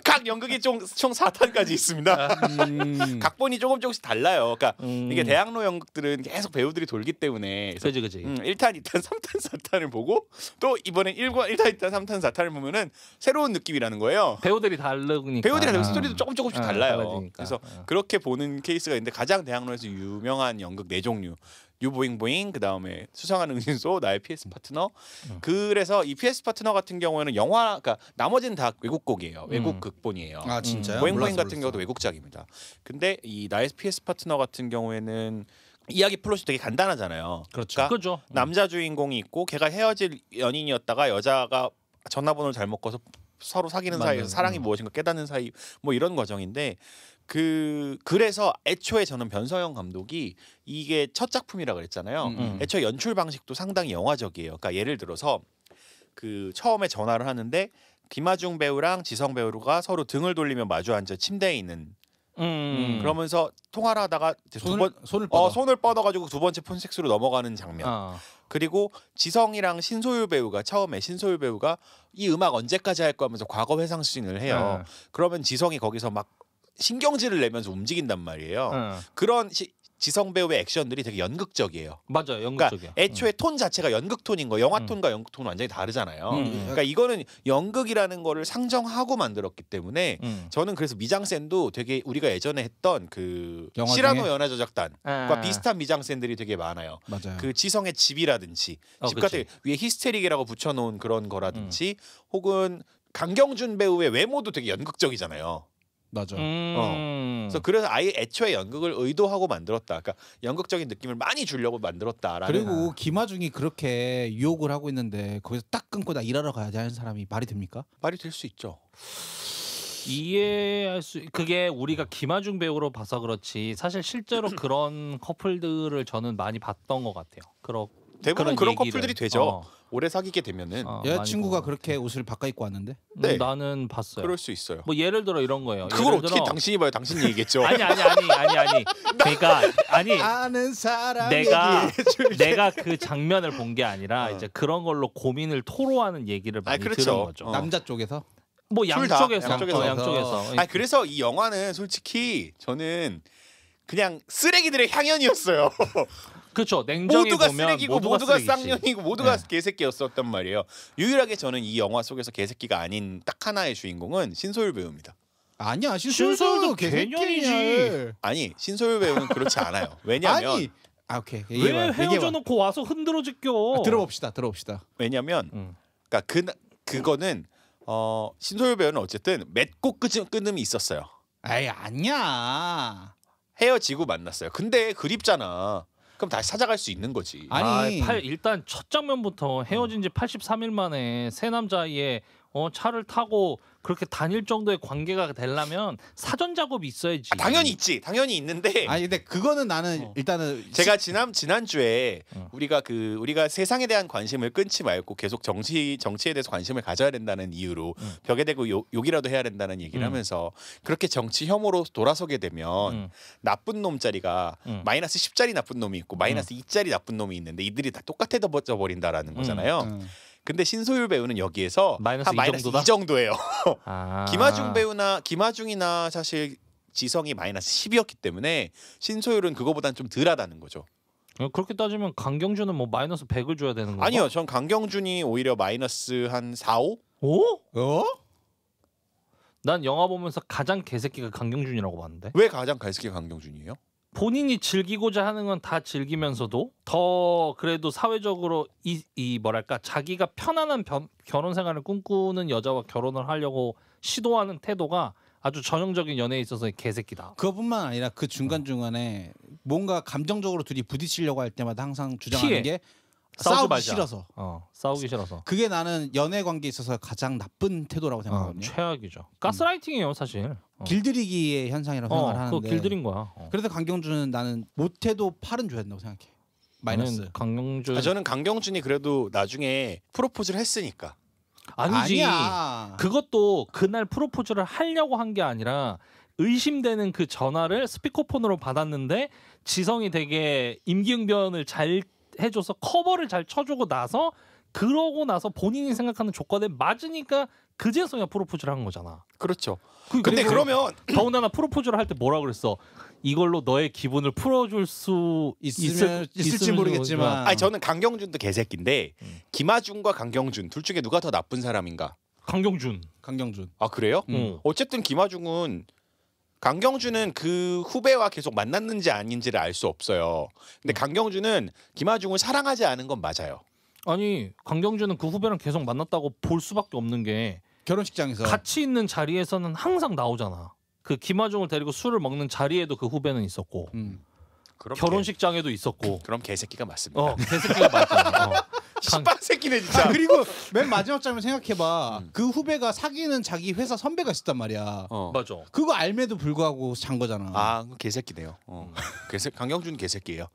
각 연극이 총 4탄까지 있습니다. 각본이 조금씩 달라요. 그러니까 이게 대학로 연극들은 계속 배우들이 돌기 때문에 그지 1탄, 2탄, 3탄, 4탄을 보고 또 이번엔 1탄, 2탄, 3탄, 4탄을 보면은 새로운 느낌이라는 거예요. 배우들이 다르니까 배우들이 스토리도 조금씩 달라요. 달라지니까. 그래서 그렇게 보는 케이스가 있는데 가장 대학로에서 유명한 연극 4종류. 유보잉보잉, 그 다음에 수상한 응신소, 나의 PS 파트너. 그래서 이 PS 파트너 같은 경우에는 영화, 그러니까 나머지는 다 외국곡이에요. 외국 극본이에요. 아 진짜요? 보잉보잉 같은 경우도 외국작입니다. 근데 이 나의 PS 파트너 같은 경우에는 이야기 플롯이 되게 간단하잖아요. 그렇죠. 그죠. 남자 주인공이 있고 걔가 헤어질 연인이었다가 여자가 전화번호를 잘못 꺼서 서로 사귀는 사이에서 사랑이 무엇인가 깨닫는 사이 뭐 이런 과정인데 그래서 애초에 저는 변성현 감독이 이게 첫 작품이라 그랬잖아요. 애초에 연출 방식도 상당히 영화적이에요. 그러니까 예를 들어서 그 처음에 전화를 하는데 김하중 배우랑 지성 배우가 서로 등을 돌리며 마주 앉아 침대에 있는 그러면서 통화를 하다가 손을 뻗어가지고 두 번째 폰섹스로 넘어가는 장면. 그리고 지성이랑 신소율 배우가 처음에 신소율 배우가 이 음악 언제까지 할 거면서 과거 회상 씬을 해요. 그러면 지성이 거기서 막 신경질을 내면서 움직인단 말이에요. 그런 지성 배우의 액션들이 되게 연극적이에요. 맞아요, 연극적이야. 그러니까 애초에 톤 자체가 연극 톤인 거예요. 영화 톤과 연극 톤은 완전히 다르잖아요. 그러니까 이거는 연극이라는 거를 상정하고 만들었기 때문에 저는 그래서 미장센도 되게 우리가 예전에 했던 그 시라노 연화저작단과 비슷한 미장센들이 되게 많아요. 맞아요. 그 지성의 집이라든지 집 같은 위에 히스테릭이라고 붙여놓은 그런 거라든지 혹은 강경준 배우의 외모도 되게 연극적이잖아요. 맞아. 그래서 아예 애초에 연극을 의도하고 만들었다. 그러니까 연극적인 느낌을 많이 주려고 만들었다라는. 그리고 김하중이 그렇게 유혹을 하고 있는데 거기서 딱 끊고 나 일하러 가야지 하는 사람이 말이 됩니까? 말이 될 수 있죠. 이해할 수 그게 우리가 김하중 배우로 봐서 그렇지 사실 실제로 그런 커플들을 저는 많이 봤던 것 같아요. 대부분 그런 커플들이 되죠. 오래 사귀게 되면은 여자친구가 그렇게 옷을 바꿔 입고 왔는데 네. 나는 봤어요. 그럴 수 있어요. 뭐 예를 들어 이런 거예요. 그걸 어떻게 당신이 봐요? 당신 얘기겠죠. 아니. 그러니까 아는 사람 내가 그 장면을 본 게 아니라 이제 그런 걸로 고민을 토로하는 얘기를 많이 그렇죠. 들은 거죠. 남자 쪽에서 뭐 양쪽에서. 그래서 이 영화는 솔직히 저는 그냥 쓰레기들의 향연이었어요. 그렇죠. 냉정히 모두가 보면 쓰레기고 모두가 쌍년이고 모두가 개새끼였었단 말이에요. 유일하게 저는 이 영화 속에서 개새끼가 아닌 딱 하나의 주인공은 신소율 배우입니다. 아니야, 신소율도 개새끼지. 아니, 신소율 배우는 그렇지 않아요. 왜냐면 오케이. 왜 헤어져 놓고 와서 흔들어 제껴? 들어봅시다. 왜냐면 그러니까 그거는 신소율 배우는 어쨌든 맺고 끊음이 있었어요. 아니야. 헤어지고 만났어요. 근데 그립잖아. 그럼 다시 찾아갈 수 있는 거지. 일단 첫 장면부터 헤어진 지 83일 만에 새 남자아이의 차를 타고 그렇게 다닐 정도의 관계가 되려면 사전 작업이 있어야지. 당연히 있지. 당연히 있는데. 근데 그거는 나는 일단은 제가 지난주에 우리가 세상에 대한 관심을 끊지 말고 계속 정치에 대해서 관심을 가져야 된다는 이유로 벽에 대고 욕이라도 해야 된다는 얘기를 하면서 그렇게 정치 혐오로 돌아서게 되면 나쁜 놈짜리가 마이너스 10짜리 나쁜 놈이 있고 마이너스 2짜리 나쁜 놈이 있는데 이들이 다 똑같아져 버린다라는 거잖아요. 근데 신소율 배우는 여기에서 마이너스 한 마이너스 2 정도예요. 김하중이나 사실 지성이 마이너스 10이었기 때문에 신소율은 그거보단 좀 덜하다는 거죠. 그렇게 따지면 강경준은 뭐 마이너스 100을 줘야 되는 건가? 아니요. 전 강경준이 오히려 마이너스 한 4, 5? 난 영화 보면서 가장 개새끼가 강경준이라고 봤는데. 왜 가장 개새끼가 강경준이에요? 본인이 즐기고자 하는 건 다 즐기면서도 더 그래도 사회적으로 이 뭐랄까 자기가 편안한 결혼 생활을 꿈꾸는 여자와 결혼을 하려고 시도하는 태도가 아주 전형적인 연애에 있어서의 개새끼다. 그것뿐만 아니라 그 중간중간에 뭔가 감정적으로 둘이 부딪히려고 할 때마다 항상 주장하는 게 싸우기 싫어서. 싸우기 싫어서. 그게 나는 연애 관계에 있어서 가장 나쁜 태도라고 생각하거든요. 최악이죠. 가스라이팅이에요 사실. 길들이기의 현상이라고 생각을 하는데. 그거 길들인 거야. 그래서 강경준은 나는 못해도 팔은 줘야 된다고 생각해. 마이너스. 강경준. 저는 강경준이 그래도 나중에 프로포즈를 했으니까. 아니지. 아니야. 그것도 그날 프로포즈를 하려고 한 게 아니라 의심되는 그 전화를 스피커폰으로 받았는데 지성이 되게 임기응변을 잘 해줘서 커버를 잘 쳐주고 나서 그러고 나서 본인이 생각하는 조건에 맞으니까 그제서야 프로포즈를 한 거잖아. 그렇죠. 근데 그러면 더군다나 프로포즈를 할 때 뭐라 그랬어? 이걸로 너의 기분을 풀어줄 수 있을지 모르겠지만 아니 저는 강경준도 개새끼인데 김하중과 강경준 둘 중에 누가 더 나쁜 사람인가? 강경준. 아 그래요? 어쨌든 김하중은 강경준은 그 후배와 계속 만났는지 아닌지를 알 수 없어요. 근데 강경준은 김하중을 사랑하지 않은 건 맞아요. 아니 강경준은 그 후배랑 계속 만났다고 볼 수밖에 없는 게 결혼식장에서 같이 있는 자리에서는 항상 나오잖아. 그 김하중을 데리고 술을 먹는 자리에도 그 후배는 있었고 결혼식장에도 있었고. 그럼 개새끼가 맞습니다. 개새끼가 맞잖아. 씨발새끼네 진짜. 그리고 맨 마지막 장면 생각해봐. 그 후배가 사귀는 자기 회사 선배가 있었단 말이야. 맞아. 그거 알매도 불구하고 잔 거잖아. 아 개새끼네요. 강경준 개새끼예요.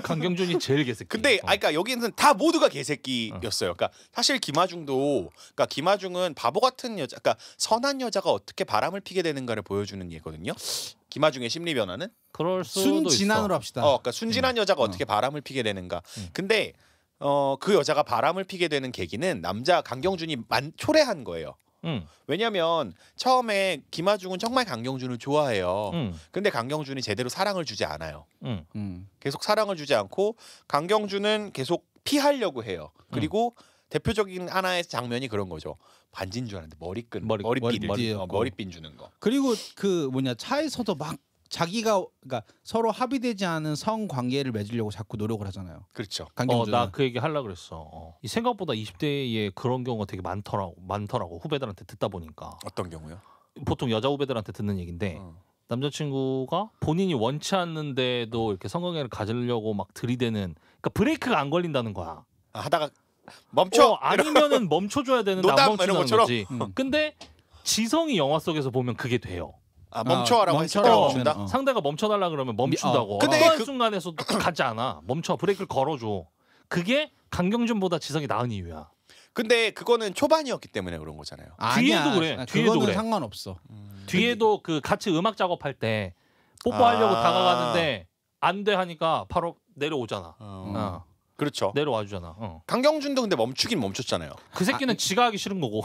강경준이 제일 개새끼. 근데 그러니까 여기는 다 모두가 개새끼였어요. 그러니까 사실 김하중도 그러니까 김하중은 바보 같은 여자, 그러니까 선한 여자가 어떻게 바람을 피게 되는가를 보여주는 예거든요. 김하중의 심리 변화는 그럴 수도 순진한으로 있어. 합시다. 그러니까 순진한 여자가 어떻게 바람을 피게 되는가. 근데 그 여자가 바람을 피게 되는 계기는 남자 강경준이 초래한 거예요. 왜냐면 처음에 김하중은 정말 강경준을 좋아해요. 근데 강경준이 제대로 사랑을 주지 않아요. 계속 사랑을 주지 않고 강경준은 계속 피하려고 해요. 그리고 대표적인 하나의 장면이 그런 거죠. 반지인 줄 알았는데 머리핀 주는 거. 그리고 그 차에서도 막 자기가 그러니까 서로 합의되지 않은 성 관계를 맺으려고 자꾸 노력을 하잖아요. 그렇죠. 강경준은. 나 그 얘기 하려고 그랬어. 이 생각보다 20대에 그런 경우가 되게 많더라고. 후배들한테 듣다 보니까. 어떤 경우요? 보통 여자 후배들한테 듣는 얘기인데 남자친구가 본인이 원치 않는데도 이렇게 성관계를 가지려고 막 들이대는, 그러니까 브레이크가 안 걸린다는 거야. 하다가 멈춰. 아니면은 멈춰줘야 되는데 노담 안 멈춘다는 것처럼? 거지. 근데 지성이 영화 속에서 보면 그게 돼요. 멈춰라고 했을 때 멈춘다. 상대가 멈춰달라 그러면 멈춘다고. 근데 어떤 순간에서도 가지 않아. 멈춰, 브레이크를 걸어줘. 그게 강경준보다 지성이 나은 이유야. 근데 그거는 초반이었기 때문에 그런 거잖아요. 뒤에도 그래. 뒤에도 그거는 그래. 상관없어. 뒤에도 그 같이 음악 작업할 때 뽀뽀하려고 다가가는데 안 돼 하니까 바로 내려오잖아. 그렇죠. 내려와 주잖아. 강경준도 근데 멈추긴 멈췄잖아요. 그 새끼는 지가 하기 싫은 거고.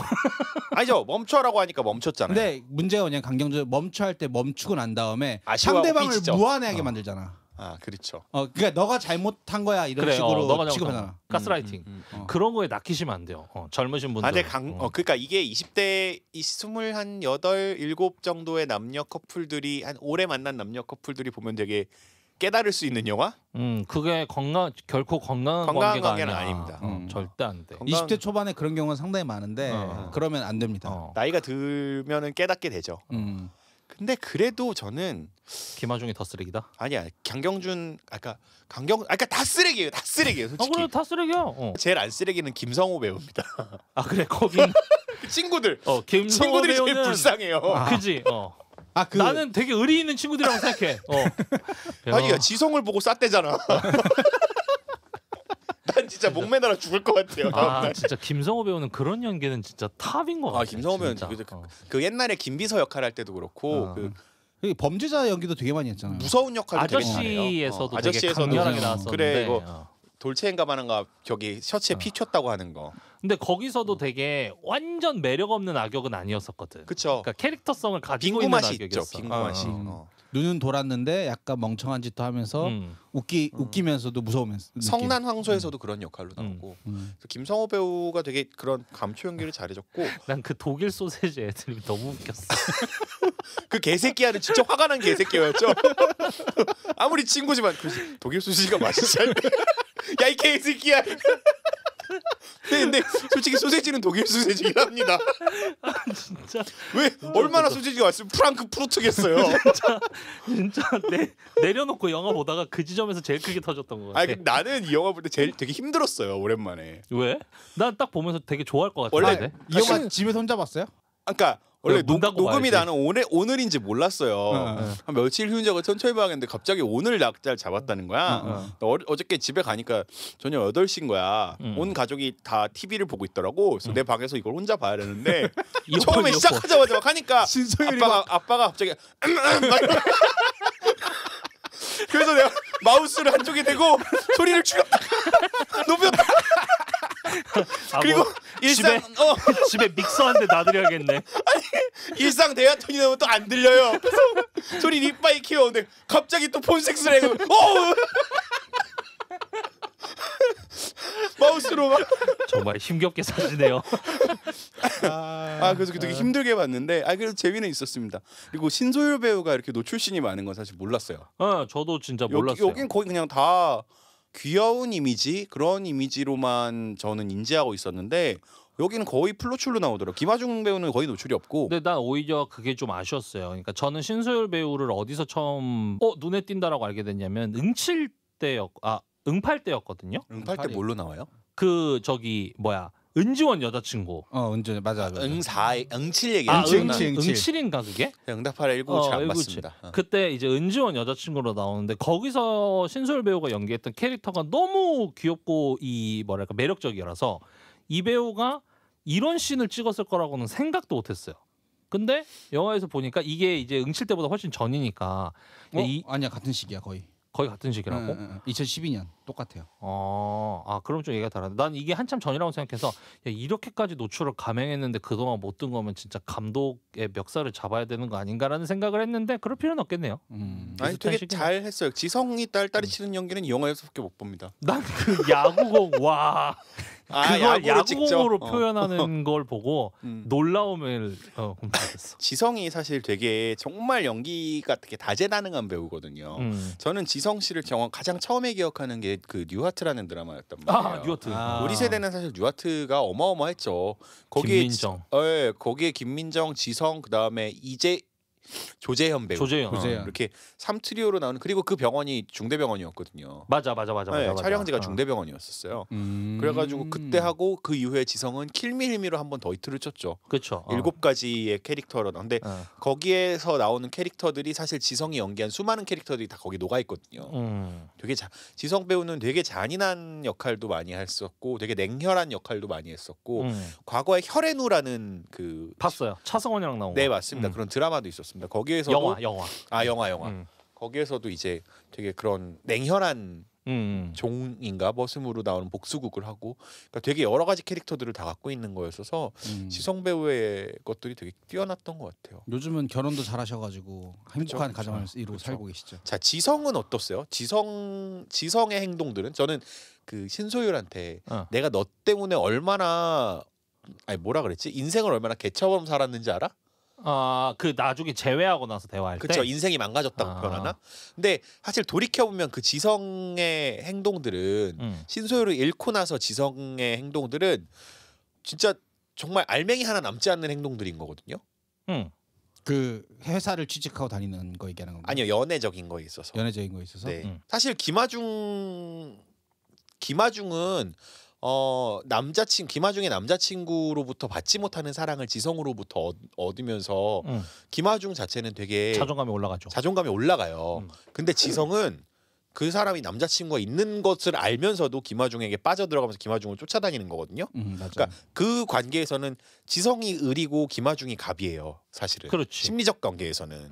아니죠. 멈춰라고 하니까 멈췄잖아요. 근데 문제가 뭐냐면 강경준 멈춰할 때 멈추고 난 다음에 아쉬워하고 상대방을 삐지죠. 무안해하게 만들잖아. 그렇죠. 그러니까 너가 잘못한 거야 이런 그래, 식으로 너가 취급하잖아. 가스라이팅. 그런 거에 낚이시면 안 돼요. 젊으신 분들. 근데 그러니까 이게 20대 21, 8, 7 정도의 남녀 커플들이 한 오래 만난 남녀 커플들이 보면 되게 깨달을 수 있는 영화? 그게 결코 건강한 관계는 아니야. 아닙니다. 절대 안 돼. 20대 초반에 그런 경우는 상당히 많은데 그러면 안 됩니다. 나이가 들면은 깨닫게 되죠. 근데 그래도 저는 김하중이 더 쓰레기다. 아니야. 강경준 아까 다 쓰레기예요. 다 쓰레기예요. 솔직히. 그래 다 쓰레기야. 제일 안 쓰레기는 김성호 배우입니다. 그래 거긴 친구들. 김성호 친구들이 제일 배우는 불쌍해요. 그지. 그 나는 되게 의리 있는 친구들이라고 생각해. 아니 지성을 보고 쌌대잖아. 난 진짜 목 매달아 죽을 것 같아요. 진짜 김성호 배우는 그런 연기는 진짜 탑인 것 같아. 김성호 배우는 그 옛날에 김비서 역할 할 때도 그렇고 범죄자 연기도 되게 많이 했잖아요. 무서운 역할도 되게 잘해요. 아저씨에서도 되게 아저씨에서도 강렬하게 나왔었는데. 그래 이거 돌체인가바나가 저기 셔츠에 피 튀었다고 하는 거. 근데 거기서도 되게 완전 매력 없는 악역은 아니었었거든. 그렇죠. 그러니까 캐릭터성을 가지고 빈구 있는 맛이 있죠. 악역이었어. 빈구 맛이. 눈은 돌았는데 약간 멍청한 짓도 하면서 웃기면서도 무서우면서. 성난 황소에서도 그런 역할로 나오고. 그래서 김성호 배우가 되게 그런 감초 연기를 잘해줬고. 난 그 독일 소세지 애들이 너무 웃겼어. 그 개새끼야는 진짜 화가 난 개새끼였죠. 아무리 친구지만 독일 소시지가 맛있지 않냐. 야 이 개새끼야. 근데 솔직히 소세지는 독일 소세지긴 합니다. 진짜 왜 얼마나 소세지가 왔으면 프랑크푸르트겠어요. 진짜 내려놓고 영화 보다가 그 지점에서 제일 크게 터졌던 것 같아. 아니 나는 이 영화 볼 때 되게 힘들었어요. 오랜만에. 왜? 난 딱 보면서 되게 좋아할 것 원래 같은데. 이 영화 집에서 혼자 봤어요? 그러니까 원래 문 닫고 녹음이 봐야지. 나는 오늘인지 몰랐어요. 한 며칠 후인지 천천히 봐야겠는데 갑자기 오늘 날짜를 잡았다는 거야. 어저께 집에 가니까 저녁 8시인 거야. 온 가족이 다 TV를 보고 있더라고. 그래서 내 방에서 이걸 혼자 봐야 되는데 처음에 시작하자마자 막 하니까 아빠가 갑자기 그래서 내가 마우스를 한쪽에 대고 소리를 줄였다 높였다 그리고 뭐 일상 집에 믹서 한 대 놔드려야겠네. 일상 대화톤이 나오면 또 안 들려요. 소리 립바이 키워오는데 갑자기 또 폰섹스를 해. 마우스로 막. 정말 힘겹게 사시네요. 그래서 되게 힘들게 봤는데 그래도 재미는 있었습니다. 그리고 신소율 배우가 이렇게 노출신이 많은 건 사실 몰랐어요. 저도 진짜 몰랐어요. 여긴 거의 그냥 다 귀여운 이미지 그런 이미지로만 저는 인지하고 있었는데 여기는 거의 플로출로 나오더라고요. 김하중 배우는 거의 노출이 없고. 근데 난 오히려 그게 좀 아쉬웠어요. 그러니까 저는 신소율 배우를 어디서 처음 눈에 띈다라고 알게 됐냐면 응팔 때였거든요. 응팔 때 뭘로 나와요? 그 저기 뭐야 은지원 여자친구. 은지 맞아. 응칠 얘기예요. 응칠인가 그게? 응답하라 197 안 197. 봤습니다. 그때 이제 은지원 여자친구로 나오는데 거기서 신소율 배우가 연기했던 캐릭터가 너무 귀엽고 이 뭐랄까 매력적이라서 이 배우가 이런 씬을 찍었을 거라고는 생각도 못했어요. 근데 영화에서 보니까 이게 이제 응칠 때보다 훨씬 전이니까 아니야 같은 시기야 거의 같은 시기라고? 2012년 똑같아요. 그럼 좀 얘기가 다른데 난 이게 한참 전이라고 생각해서 이렇게까지 노출을 감행했는데 그동안 못 뜬 거면 진짜 감독의 멱살을 잡아야 되는 거 아닌가라는 생각을 했는데 그럴 필요는 없겠네요. 아니 되게 잘 했어요. 지성이 딸딸이 치는 연기는 이 영화에서밖에 못 봅니다. 난 그 야구공 와 그걸 야구공으로 표현하는 걸 보고 놀라움을 공감했어. 지성이 사실 되게 정말 연기가 되게 다재다능한 배우거든요. 저는 지성 씨를 가장 처음에 기억하는 게 그 뉴하트라는 드라마였단 말이에요. 뉴하트. 우리 세대는 사실 뉴하트가 어마어마했죠. 거기에 김민정. 거기에 김민정, 지성 그다음에 조재현 배우. 이렇게 3트리오로 나오는 그리고 그 병원이 중대병원이었거든요. 맞아. 촬영지가 중대병원이었었어요. 그래가지고 그때 하고 그 이후에 지성은 킬미힐미로 한 번 더 이틀을 쳤죠. 그렇죠. 7가지의 캐릭터로. 근데 거기에서 나오는 캐릭터들이 사실 지성이 연기한 수많은 캐릭터들이 다 거기 녹아 있거든요. 되게 지성 배우는 되게 잔인한 역할도 많이 했었고 되게 냉혈한 역할도 많이 했었고 과거에 혈의누라는 봤어요. 차성원이랑 나온 거. 네 맞습니다. 그런 드라마도 있었습니다. 거기에서도 영화. 거기에서도 이제 되게 그런 냉혈한 종인가 머슴으로 나오는 복수극을 하고 그러니까 되게 여러 가지 캐릭터들을 다 갖고 있는 거였어서 지성 배우의 것들이 되게 뛰어났던 것 같아요. 요즘은 결혼도 잘하셔가지고 행복한 가정을 이루고 살고 계시죠. 자 지성은 어떻어요? 지성의 행동들은 저는 그 신소율한테 내가 너 때문에 얼마나 뭐라 그랬지? 인생을 얼마나 개처럼 살았는지 알아? 그 나중에 제외하고 나서 대화할 때. 그렇죠. 인생이 망가졌다고 표현하나? 근데 사실 돌이켜 보면 그 지성의 행동들은 신소율을 잃고 나서 지성의 행동들은 진짜 정말 알맹이 하나 남지 않는 행동들인 거거든요. 그 회사를 취직하고 다니는 거 얘기하는 건가요? 아니요, 연애적인 거에 있어서. 연애적인 거에 있어서. 네. 사실 김하중은 김하중의 남자친구로부터 받지 못하는 사랑을 지성으로부터 얻으면서 김하중 자체는 되게 자존감이 올라가죠. 자존감이 올라가요. 근데 지성은 그 사람이 남자친구가 있는 것을 알면서도 김하중에게 빠져들어가면서 김하중을 쫓아다니는 거거든요. 그러니까 그 관계에서는 지성이 을이고 김하중이 갑이에요. 사실은. 그렇지. 심리적 관계에서는.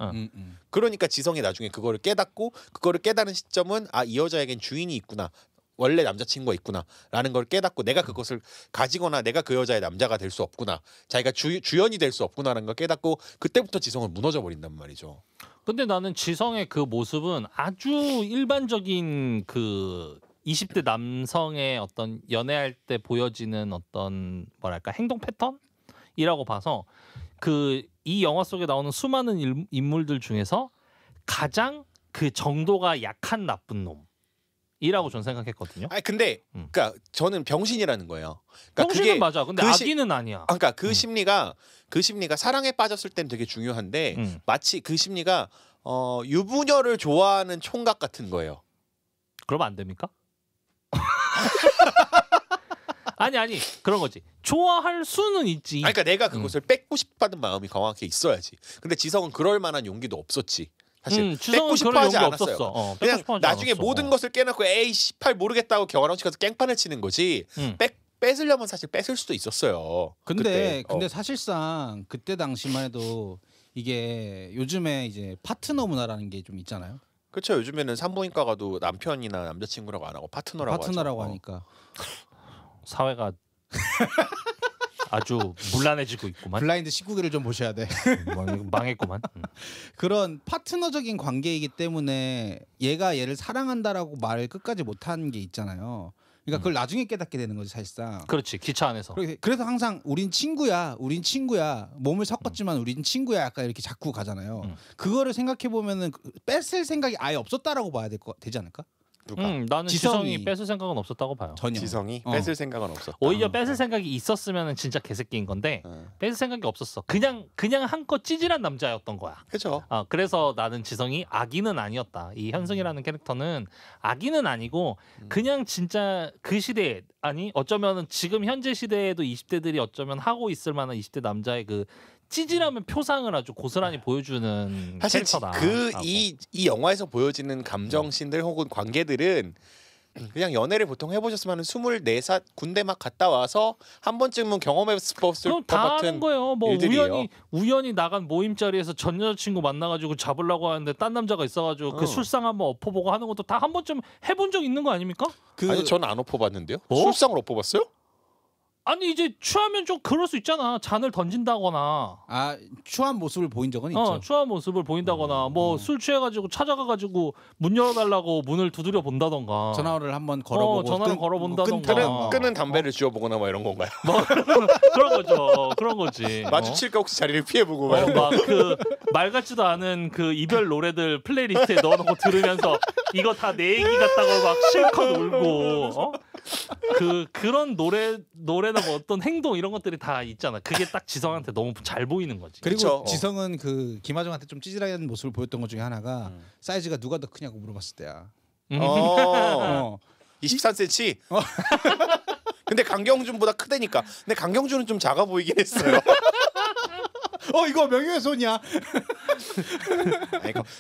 그러니까 지성이 나중에 그거를 깨닫고 그거를 깨달은 시점은 이 여자에겐 주인이 있구나. 원래 남자친구가 있구나라는 걸 깨닫고 내가 그것을 가지거나 내가 그 여자의 남자가 될 수 없구나, 자기가 주연이 될 수 없구나라는 걸 깨닫고 그때부터 지성은 무너져 버린단 말이죠. 근데 나는 지성의 그 모습은 아주 일반적인 그 20대 남성의 어떤 연애할 때 보여지는 어떤 뭐랄까 행동 패턴이라고 봐서 이 영화 속에 나오는 수많은 인물들 중에서 가장 그 정도가 약한 나쁜 놈. 이라고 저는 생각했거든요. 근데 그러니까 저는 병신이라는 거예요. 그러니까 병신은 그게 맞아. 근데 악인은 아니야. 그러니까 그 심리가 사랑에 빠졌을 땐 되게 중요한데 마치 그 심리가 유부녀를 좋아하는 총각 같은 거예요. 그러면 안 됩니까? 아니 그런 거지. 좋아할 수는 있지. 그러니까 내가 그것을 뺏고 싶다는 마음이 강하게 있어야지. 근데 지성은 그럴 만한 용기도 없었지. 사실 뺏고 싶어 하지 않았어요. 그냥 나중에 모든 것을 깨놓고 에이 씨팔 모르겠다고 경화랑치 가서 깽판을 치는 거지. 뺏으려면 사실 뺏을 수도 있었어요. 근데 사실상 그때 당시만 해도 이게 요즘에 이제 파트너 문화라는 게 좀 있잖아요. 그렇죠. 요즘에는 산부인과 가도 남편이나 남자친구라고 안 하고 파트너라고 하니까 사회가 아주 문란해지고 있구만. 블라인드 19기를 좀 보셔야 돼. 망했구만. 그런 파트너적인 관계이기 때문에 얘가 얘를 사랑한다라고 말을 끝까지 못한 게 있잖아요. 그러니까 그걸 나중에 깨닫게 되는 거지 사실상. 그렇지 기차 안에서. 그래서 항상 우린 친구야, 우린 친구야, 몸을 섞었지만 우린 친구야, 약간 이렇게 자꾸 가잖아요. 그거를 생각해 보면은 뺏을 생각이 아예 없었다라고 봐야 되지 않을까? 누가? 나는 지성이 뺏을 생각은 없었다고 봐요. 전혀. 지성이 뺏을 생각은 없었다. 오히려 뺏을 생각이 있었으면 진짜 개새끼인 건데 뺏을 생각이 없었어. 그냥 한껏 찌질한 남자였던 거야. 그렇죠. 그래서 나는 지성이 악인은 아니었다. 이 현승이라는 캐릭터는 악인은 아니고 그냥 진짜 그 시대에 아니 어쩌면 지금 현재 시대에도 20대들이 어쩌면 하고 있을 만한 20대 남자의 그 찌질하면 표상을 아주 고스란히 보여주는 사실 캐릭터다. 이 영화에서 보여지는 감정신들 혹은 관계들은 그냥 연애를 보통 해보셨으면 24살 군대 막 갔다 와서 한 번쯤은 경험해봤을 것 다 같은 하는 거예요. 뭐 일들이에요. 우연히 나간 모임 자리에서 전 여자친구 만나가지고 잡으려고 하는데 딴 남자가 있어가지고 그 술상 한번 엎어보고 하는 것도 다 한 번쯤 해본 적 있는 거 아닙니까? 아니 저는 안 엎어봤는데요. 뭐? 술상을 엎어봤어요? 아니 이제 취하면 좀 그럴 수 있잖아. 잔을 던진다거나. 추한 모습을 보인 적은 있죠. 추한 모습을 보인다거나 뭐 술 취해가지고 찾아가가지고 문 열어달라고 문을 두드려 본다던가. 전화를 한번 걸어보고 전화를 걸어본다던가. 끄는 담배를 쥐어보거나 뭐 이런 건가요? 그런 거죠. 그런 거지. 마주칠까 혹시 자리를 피해보고 막 그 말 같지도 않은 그 이별 노래들 플레이리스트에 넣어놓고 들으면서 이거 다 내 얘기 같다고 막 실컷 울고 그런 노래나 뭐 어떤 행동 이런 것들이 다 있잖아. 그게 딱 지성한테 너무 잘 보이는 거지. 그리고 그쵸? 지성은 그 김하중한테 좀 찌질한 모습을 보였던 것 중에 하나가 사이즈가 누가 더 크냐고 물어봤을 때야. 23cm. 근데 강경준보다 크다니까. 근데 강경준은 좀 작아 보이긴 했어요. 이거 명예훼손이야.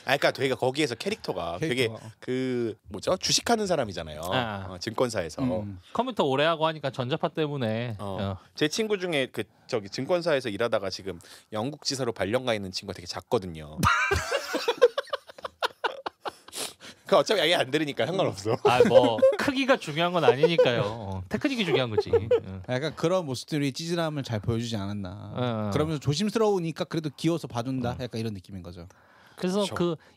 그러니까 되게 거기에서 캐릭터가 되게 그 뭐죠? 주식하는 사람이잖아요. 증권사에서. 컴퓨터 오래 하고 하니까 전자파 때문에. 제 친구 중에 그 저기 증권사에서 일하다가 지금 영국 지사로 발령가 있는 친구가 되게 작거든요. 그 어차피 아예 안 들으니까 상관없어. 뭐 크기가 중요한 건 아니니까요. 테크닉이 중요한 거지. 약간 그런 모습들이 찌질함을 잘 보여주지 않았나. 그러면서 조심스러우니까 그래도 귀여워서 봐준다. 약간 이런 느낌인 거죠. 그래서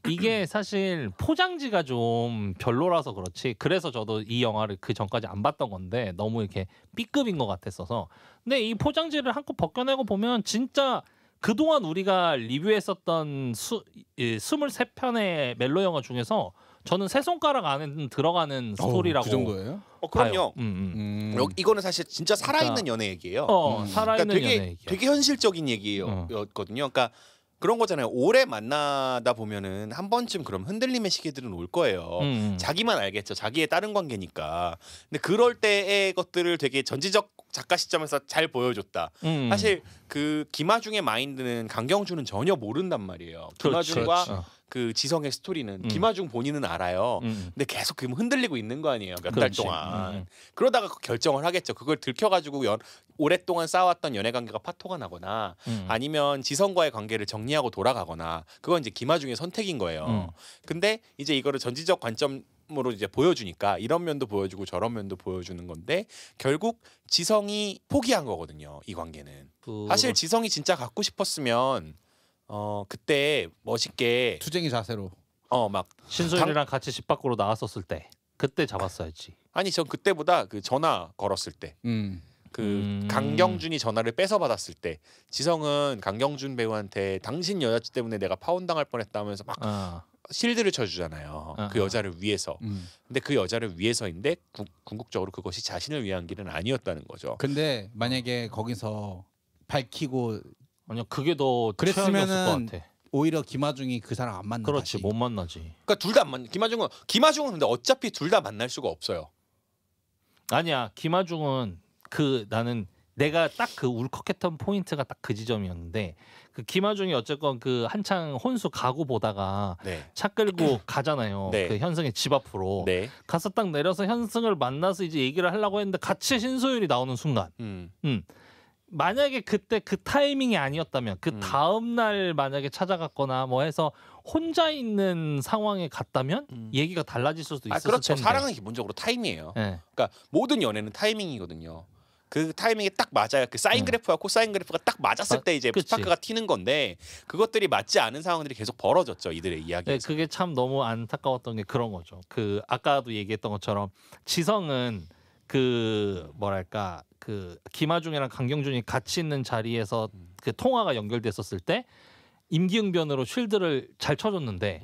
이게 사실 포장지가 좀 별로라서 그렇지. 그래서 저도 이 영화를 그 전까지 안 봤던 건데 너무 이렇게 B급인 것 같았어서. 근데 이 포장지를 한껏 벗겨내고 보면 진짜 그동안 우리가 리뷰했었던 23편의 멜로 영화 중에서 저는 세 손가락 안에 들어가는 스토리라고. 그 정도예요? 그럼요. 이거는 사실 진짜 살아있는 그러니까, 연애 얘기예요. 살아있는 그러니까 연애 얘기야. 되게 현실적인 얘기였거든요. 그러니까 그런 거잖아요. 오래 만나다 보면은 한 번쯤 그럼 흔들림의 시기들은 올 거예요. 자기만 알겠죠. 자기의 다른 관계니까. 근데 그럴 때의 것들을 되게 전지적 작가 시점에서 잘 보여줬다. 사실 그 김하중의 마인드는 강경준은 전혀 모른단 말이에요. 김하중과 그 지성의 스토리는 김하중 본인은 알아요. 근데 계속 그 흔들리고 있는 거 아니에요. 몇 달 동안. 그러다가 결정을 하겠죠. 그걸 들켜가지고 오랫동안 쌓아왔던 연애 관계가 파토가 나거나 아니면 지성과의 관계를 정리하고 돌아가거나 그건 이제 김하중의 선택인 거예요. 근데 이제 이거를 전지적 관점으로 이제 보여주니까 이런 면도 보여주고 저런 면도 보여주는 건데 결국 지성이 포기한 거거든요. 이 관계는. 사실 지성이 진짜 갖고 싶었으면 그때 멋있게 투쟁이 자세로 막 신소율이랑 같이 집 밖으로 나왔었을 때 그때 잡았어야지. 아니 전 그때보다 그 전화 걸었을 때 그 강경준이 전화를 뺏어 받았을 때 지성은 강경준 배우한테 당신 여자친구 때문에 내가 파혼당할 뻔했다면서 막 실드를 쳐주잖아요. 그 여자를 위해서. 근데 그 여자를 위해서인데 궁극적으로 그것이 자신을 위한 길은 아니었다는 거죠. 근데 만약에 거기서 밝히고 아니요 그게 더 그랬으면은 최악이었을 것 같아. 오히려 김하중이 그 사람 안 만나. 그렇지 다시. 못 만나지. 그러니까 둘 다 안 만나. 김하중은 근데 어차피 둘 다 만날 수가 없어요. 아니야 김하중은 나는 내가 딱 그 울컥했던 포인트가 딱 그 지점이었는데 그 김하중이 어쨌건 그 한창 혼수 가구 보다가 차 끌고 가잖아요. 그 현승의 집 앞으로 가서 딱 내려서 현승을 만나서 이제 얘기를 하려고 했는데 같이 신소율이 나오는 순간 만약에 그때 그 타이밍이 아니었다면 그 다음 날 만약에 찾아갔거나 뭐 해서 혼자 있는 상황에 갔다면 얘기가 달라질 수도 있었을 그렇죠. 텐데. 사랑은 기본적으로 타임이에요. 그러니까 모든 연애는 타이밍이거든요. 그 타이밍이 딱 맞아요. 그 사인 그래프와 코사인 그래프가 딱 맞았을 때 이제 그치. 스파크가 튀는 건데 그것들이 맞지 않은 상황들이 계속 벌어졌죠. 이들의 이야기에서. 네, 그게 참 너무 안타까웠던 게 그런 거죠. 그 아까도 얘기했던 것처럼 지성은 그 뭐랄까 그 김하중이랑 강경준이 같이 있는 자리에서 그 통화가 연결됐었을 때 임기응변으로 쉴드를 잘 쳐줬는데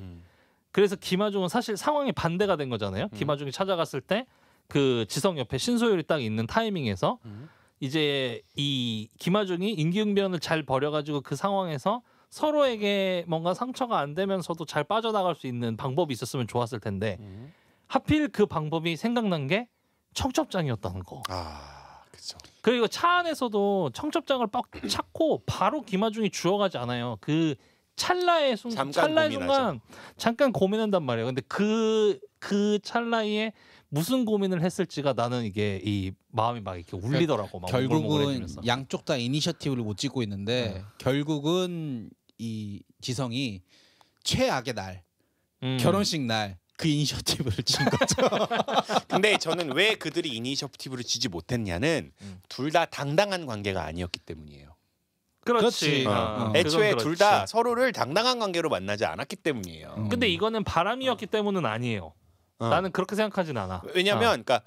그래서 김하중은 사실 상황이 반대가 된 거잖아요. 김하중이 찾아갔을 때 그 지성 옆에 신소율이 딱 있는 타이밍에서 이제 이 김하중이 임기응변을 잘 벌여가지고 그 상황에서 서로에게 뭔가 상처가 안 되면서도 잘 빠져나갈 수 있는 방법이 있었으면 좋았을 텐데 하필 그 방법이 생각난 게 청첩장이었다는 거. 아, 그렇죠. 그리고 차 안에서도 청첩장을 빡 찾고 바로 김하중이 주워가지 않아요. 그 찰나의 순간 잠깐 고민한단 말이에요. 근데 그 찰나에 무슨 고민을 했을지가 나는 이게 이 마음이 막 이렇게 울리더라고. 막 결국은 몽글몽글해지면서. 양쪽 다 이니셔티브를 못 찍고 있는데 결국은 이 지성이 최악의 날 결혼식 날 그 이니셔티브를 친 거죠. 근데 저는 왜 그들이 이니셔티브를 쥐지 못했냐는 둘 다 당당한 관계가 아니었기 때문이에요. 그렇지. 애초에 둘 다 서로를 당당한 관계로 만나지 않았기 때문이에요. 근데 이거는 바람이었기 때문은 아니에요. 나는 그렇게 생각하진 않아. 왜냐면 그러니까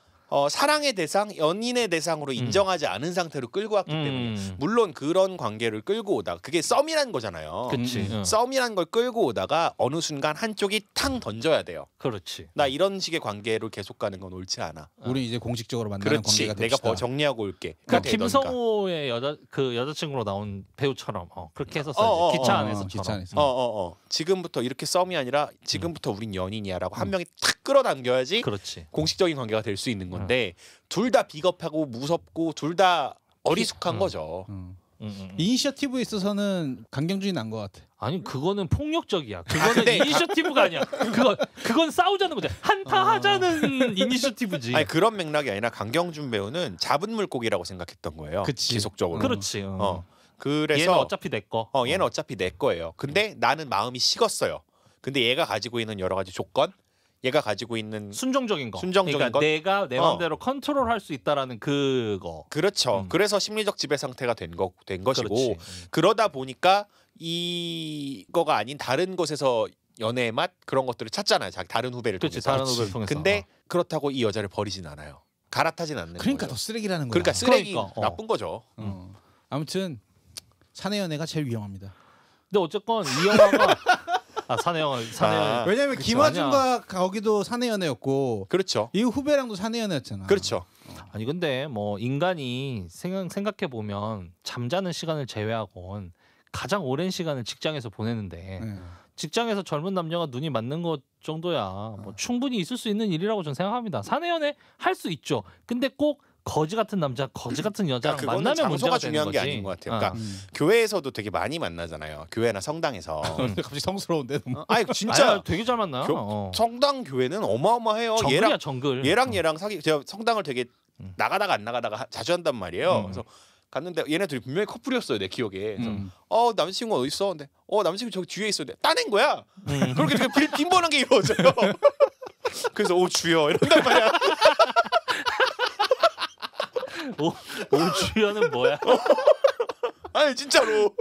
사랑의 대상, 연인의 대상으로 인정하지 않은 상태로 끌고 왔기 때문에 물론 그런 관계를 끌고 오다가 그게 썸이란 거잖아요. 그치. 썸이란 걸 끌고 오다가 어느 순간 한쪽이 탕 던져야 돼요. 그렇지. 나 이런 식의 관계로 계속 가는 건 옳지 않아. 우리 이제 공식적으로 만나는 그렇지. 관계가 내가 됩시다. 정리하고 올게. 그러니까 김성호의 여자친구로 나온 배우처럼 그렇게 했었어요. 기차 안에서처럼. 기차 안에서. 지금부터 이렇게 썸이 아니라 지금부터 우린 연인이야라고 한 명이 탁 끌어당겨야지 그렇지. 공식적인 관계가 될 수 있는 건데 둘 다 비겁하고 무섭고 둘 다 어리숙한 거죠. 이니셔티브에 있어서는 강경준이 난 것 같아. 아니 그거는 폭력적이야. 그거는 이니셔티브가 아니야. 그건 싸우자는 거지. 한타하자는 이니셔티브지. 아니 그런 맥락이 아니라 강경준 배우는 잡은 물고기라고 생각했던 거예요. 그치. 지속적으로. 그렇지. 그래서 얘는 어차피 내 거. 얘는 어차피 내 거예요. 근데 나는 마음이 식었어요. 근데 얘가 가지고 있는 여러 가지 조건, 얘가 가지고 있는 순정적인 거. 순정적인 그러니까 것? 내가 내 마음대로 컨트롤할 수 있다라는 그거. 그렇죠. 그래서 심리적 지배 상태가 된 것이고 그렇지. 그러다 보니까 이거가 아닌 다른 곳에서 연애의 맛 그런 것들을 찾잖아요. 다른 후배를 그렇지. 통해서. 다른 후배를 통해서. 근데 그렇다고 이 여자를 버리진 않아요. 갈아타진 않는 그러니까 거예요. 더 쓰레기라는 거야. 그러니까 쓰레기 그러니까, 나쁜 거죠. 아무튼 사내 연애가 제일 위험합니다. 근데 어쨌건 이 영화가 사내 영화. 왜냐면 그치, 김하중과 거기도 사내 연애였고 그렇죠. 이 후배랑도 사내 연애였잖아. 그렇죠. 아니 근데 뭐 인간이 생각해 보면 잠자는 시간을 제외하곤 가장 오랜 시간을 직장에서 보내는데 직장에서 젊은 남녀가 눈이 맞는 것 정도야 뭐 충분히 있을 수 있는 일이라고 저는 생각합니다. 사내 연애 할 수 있죠. 근데 꼭 거지 같은 남자, 거지 같은 여자랑 그러니까 만나면 문제가 장소가 되는 중요한 거지. 게 아닌 것 같아요. 그러니까 교회에서도 되게 많이 만나잖아요. 교회나 성당에서. 갑자기 성스러운데 너무. 아니 진짜 아니, 되게 잘 만나요. 성당 교회는 어마어마해요. 정글이야 정글. 얘랑 제가 성당을 되게 나가다가 안 나가다가 자주 한단 말이에요. 그래서 갔는데 얘네들이 분명히 커플이었어요 내 기억에. 그래서 남자친구 어디 있어? 근데 남자친구 저기 뒤에 있어. 근데 따낸 거야. 그렇게 되게 빈번한 게 이루어져요. 그래서 오 주여 이런단 말이야. 오 주연은 뭐야? 아니 진짜로.